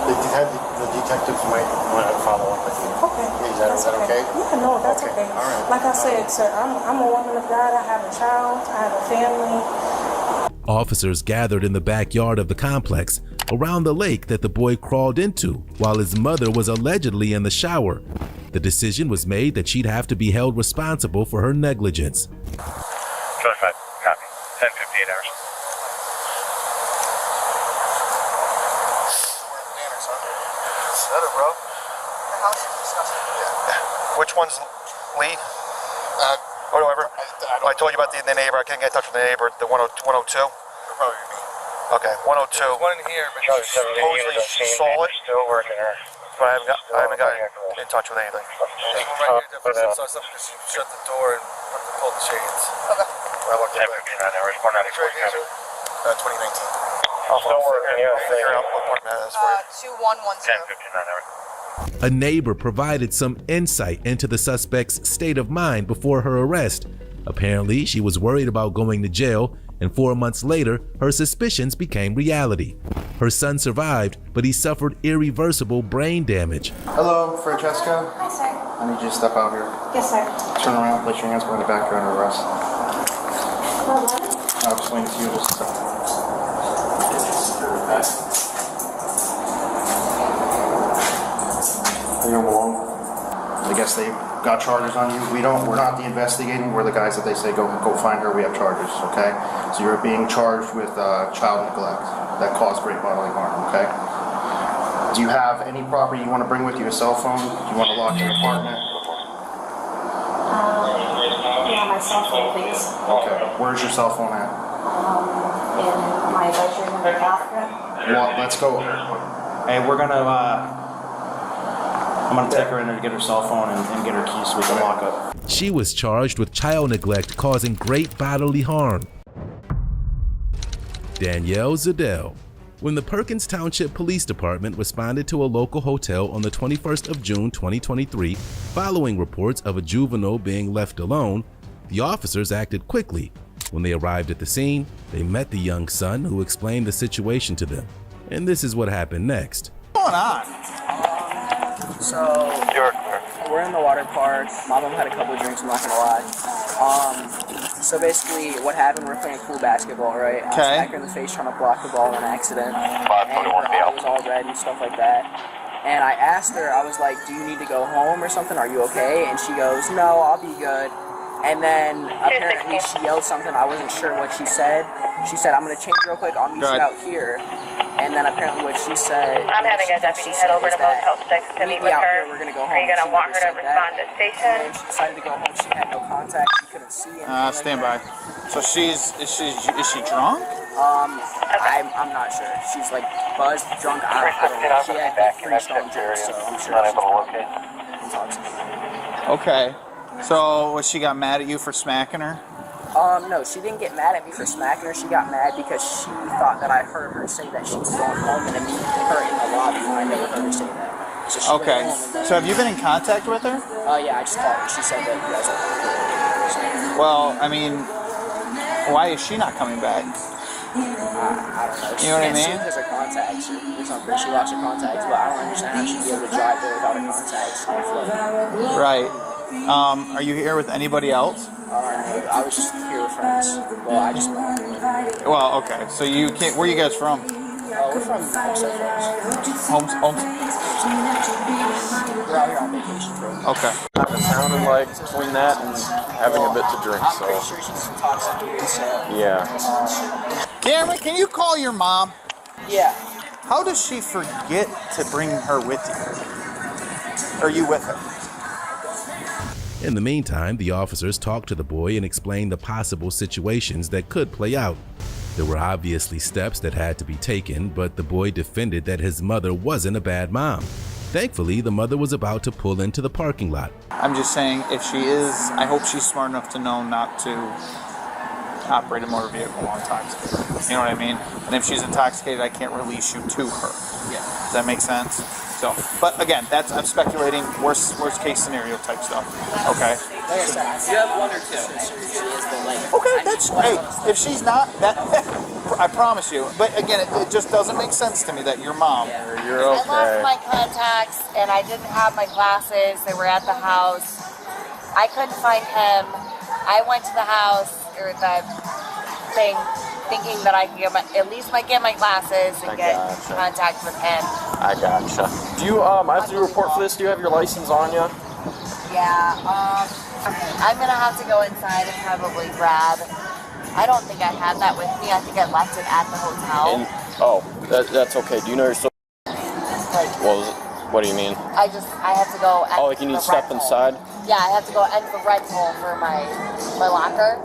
the detectives might want to follow up with you. Okay. Is that okay? Yeah, no, that's okay. All right. Like I said, sir, I'm a woman of God. I have a child. I have a family. Officers gathered in the backyard of the complex around the lake that the boy crawled into while his mother was allegedly in the shower. The decision was made that she'd have to be held responsible for her negligence. 25, copy. 10:58 hours. Bro. The house is disgusting. Yeah. Which one's Lee? Or whatever. I told you about the neighbor. I couldn't get in touch with the neighbor. The 102. Probably me. Okay, 102. There's one in here, but supposedly she saw it. Still working her. But I haven't got in touch with anything. There's one right here. Definitely saw something because she shut the door and pulled the shades. Okay. I walked in. 10:59 hours. 494. 2019. Still working. Yeah. Figure out what apartment that is for you. 2112. 10:59 hours. A neighbor provided some insight into the suspect's state of mind before her arrest. Apparently, she was worried about going to jail, and 4 months later, her suspicions became reality. Her son survived, but he suffered irreversible brain damage. Hello, Francesca. Hi, sir. I need you to step out here. Yes, sir. Turn around, place your hands behind the back, you're under arrest. What? I'll explain to you in just a second. I guess they got charges on you. We're not the investigating. We're the guys that they say go find her. We have charges. Okay. So you're being charged with child neglect that caused great bodily harm. Okay. Do you have any property you want to bring with you? A cell phone? Do you want to lock your apartment? Yeah, my cell phone, please. Okay. Where's your cell phone at? In my bedroom in the bathroom. Well, let's go. Hey, we're gonna I'm gonna take her in there to get her cell phone and get her keys so we can lock up. She was charged with child neglect causing great bodily harm. Danielle Zadell. When the Perkins Township Police Department responded to a local hotel on the 21st of June 2023, following reports of a juvenile being left alone, the officers acted quickly. When they arrived at the scene, they met the young son who explained the situation to them. And this is what happened next. What's going on? So, we're in the water park. Mom had a couple of drinks, I'm not gonna lie. So basically, what happened, we're playing pool basketball, right? I smacked her in the face trying to block the ball on accident. And her eye was all red and stuff like that. And I asked her, I was like, do you need to go home or something? Are you okay? And she goes, no, I'll be good. And then apparently she yelled something, I wasn't sure what she said. She said, I'm gonna change real quick, I'll meet you out here. And then apparently what she said, I'm having a deputy head over to Motel 6 to meet with her. We're gonna go home. Are you gonna want her to respond to station? And she decided to go home, she had no contact, she couldn't see anything. Stand by. So is she drunk? I'm not sure. She's like buzzed, drunk, I don't know. She had like 3 strong drinks, so I'm sure she's intoxicated. Okay. So she got mad at you for smacking her? No, she didn't get mad at me for smacking her. She got mad because she thought that I heard her say that she was going home and to meet her in the lobby when I never heard her say that. So she went home and then, So have you been in contact with her? yeah, I just called her. She said that you guys are. Well, I mean, why is she not coming back? I don't know. You know what I mean? Because her contacts or something. She lost her contacts, but I don't understand how she'd be able to drive there without her contacts on the floor. Right. Are you here with anybody else? I was just here with friends. Well, I just met. Well, okay. So you can't. Where are you guys from? We're from Homestead Farms. We're out here on vacation, bro. Okay. It sounded like between that and having a bit to drink, I'm so. pretty sure she's intoxicated, so. Yeah. Cameron, can you call your mom? Yeah. How does she forget to bring her with you? Are you with her? In the meantime, the officers talked to the boy and explained the possible situations that could play out. There were obviously steps that had to be taken, but the boy defended that his mother wasn't a bad mom. Thankfully, the mother was about to pull into the parking lot. I'm just saying, if she is, I hope she's smart enough to know not to operate a motor vehicle while intoxicated. You know what I mean? And if she's intoxicated, I can't release you to her. Yeah. Does that make sense? So, but again, I'm speculating worst case scenario type stuff. Okay. Like I said, you have 1 or 2. But like, okay, that's hey. If she's not that, I promise you. But again, it just doesn't make sense to me that your mom. Yeah. You're okay. I lost my contacts and I didn't have my glasses. They were at the house. I couldn't find him. I went to the house or the thing, thinking that I could get at least get my glasses and get contact with him. I gotcha. Do you, after you report for this, do you have your license on you? Yeah, I'm gonna have to go inside and probably grab. I don't think I had that with me. I think I left it at the hotel. And, that's okay. Do you know your social? What do you mean? I have to go. Like you need to step inside? Yeah, I have to go enter the rental for my locker.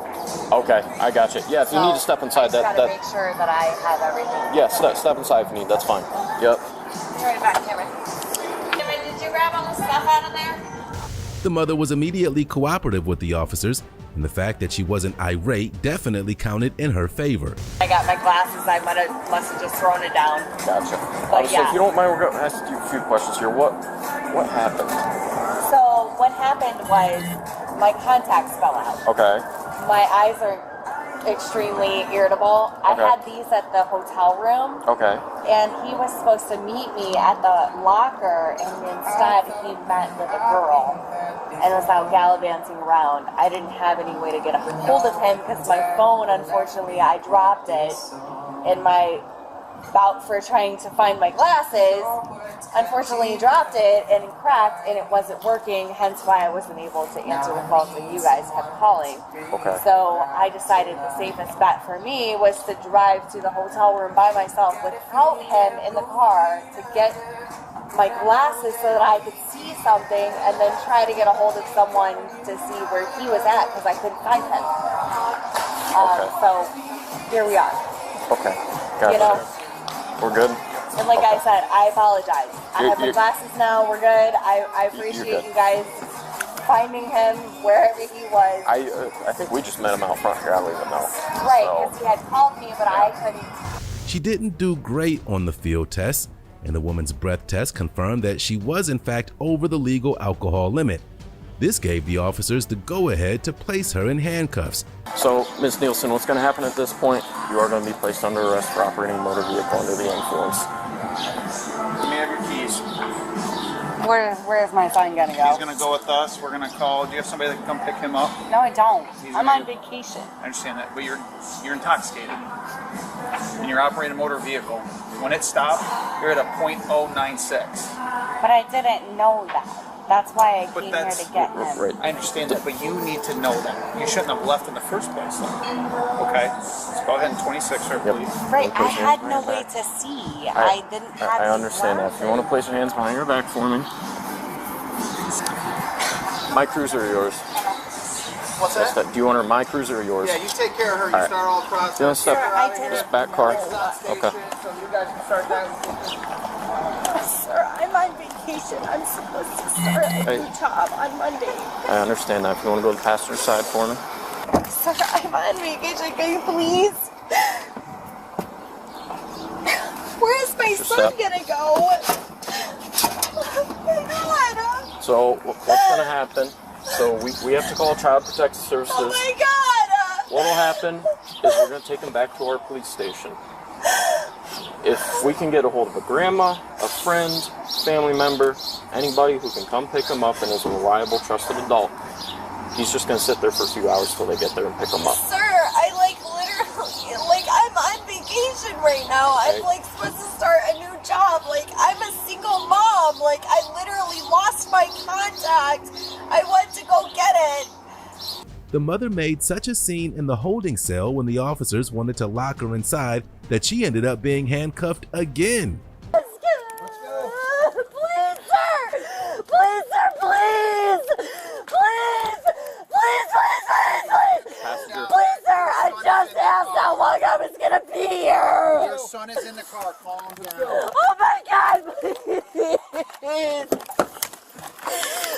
Okay, I gotcha. Yeah, if you need to step inside, I just gotta make sure that I have everything. Yeah, step inside if you need. That's fine. Yep. Be right back, Cameron. Cameron, did you grab all the stuff out of there? The mother was immediately cooperative with the officers, and the fact that she wasn't irate definitely counted in her favor. I got my glasses. I must have just thrown it down. Gotcha. But So if you don't mind, we're going to ask you a few questions here. What happened? So what happened was my contacts fell out. Okay. My eyes are extremely irritable. I had these at the hotel room. Okay. And he was supposed to meet me at the locker, and instead he met with a girl and was out gallivanting around. I didn't have any way to get a hold of him because my phone, unfortunately, I dropped it in my bout for trying to find my glasses. Unfortunately, dropped it and it cracked and it wasn't working, hence why I wasn't able to answer the phone when you guys kept calling. Okay. So I decided the safest bet for me was to drive to the hotel room by myself without him in the car to get my glasses so that I could see something and then try to get a hold of someone to see where he was at because I couldn't find him. So here we are. Okay. Gotcha. You know, we're good? And like I said, I apologize. I have the glasses now. We're good. I appreciate you guys finding him wherever he was. I think we just met him out front here. I don't even know. Right, because he had called me, but I couldn't. She didn't do great on the field test, and the woman's breath test confirmed that she was in fact over the legal alcohol limit. This gave the officers the go-ahead to place her in handcuffs. So, Ms. Nielsen, what's going to happen at this point? You are going to be placed under arrest for operating a motor vehicle under the influence. Let me have your keys. Where's my son gonna go? He's gonna go with us. We're gonna call. Do you have somebody that can come pick him up? No, I don't. He's I'm gonna on vacation. I understand that, but you're intoxicated and you're operating a motor vehicle. When it stopped, you're at a .096. But I didn't know that. That's why I came here to get him. Right. I understand that, but you need to know that. You shouldn't have left in the first place, though. Okay? Let's go ahead and 26 her, please. Right, I had no way to see. I didn't have I understand that. If you want to place your hands behind your back for me. My cruiser or yours? What's that? Do you want her my cruiser or yours? Yeah, you take care of her. All You right. start all the process. Do you want to step This back car? Okay. So you guys can start that. Sir, I'm on vacation. I'm supposed to start a new job on Monday. I understand that. If you want to go to the passenger side for me. Sir, I'm on vacation. Can you please? Where's my son gonna go? Oh my God. So what's going to happen? So we have to call Child Protective Services. Oh my God. What will happen is we're going to take him back to our police station. If we can get a hold of a grandma, a friend, family member, anybody who can come pick him up and is a reliable, trusted adult, he's just going to sit there for a few hours till they get there and pick him up. Sir, I literally, I'm on vacation right now. I'm supposed to start a new job. I'm a single mom. I literally lost my contact. I went to go get it. The mother made such a scene in the holding cell when the officers wanted to lock her inside that she ended up being handcuffed again. Please, sir! Please, sir, please! Please! Please, please! Please, sir, I just asked how long I was gonna be here! Your son is in the car. Calm down. Oh my God! Please!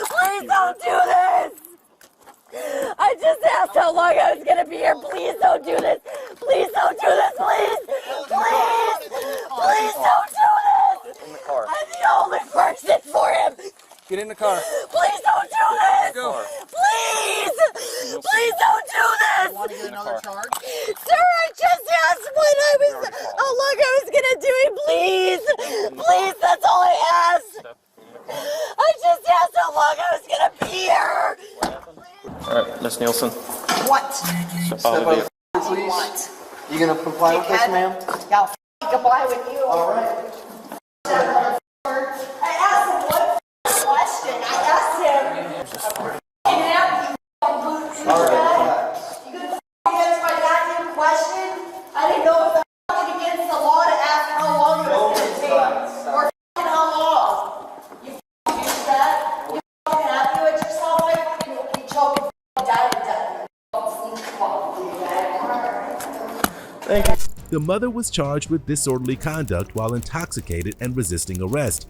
Please don't do this! I just asked how long I was gonna be here. Please don't do this. Please don't do this. Please. Please. Please don't do this. In the car. I'm the only person for him. Get in the car. Please don't do this. Go. Please. Please don't do this. Want to get another charge? Sir, I just asked how long I was gonna do it. Please. Please, that's all I asked. I just asked how long I was gonna be here. All right, Miss Nielsen. What? Step out of the vehicle. What? You gonna comply with this, ma'am? Yeah, I'll comply with you. All right. I asked him one question. I asked him. All right. You gonna answer my goddamn question? I didn't know if that's against the law to ask how long it was gonna take, or how long. You use that? You happy with yourself? You choking down to death. The mother was charged with disorderly conduct while intoxicated and resisting arrest.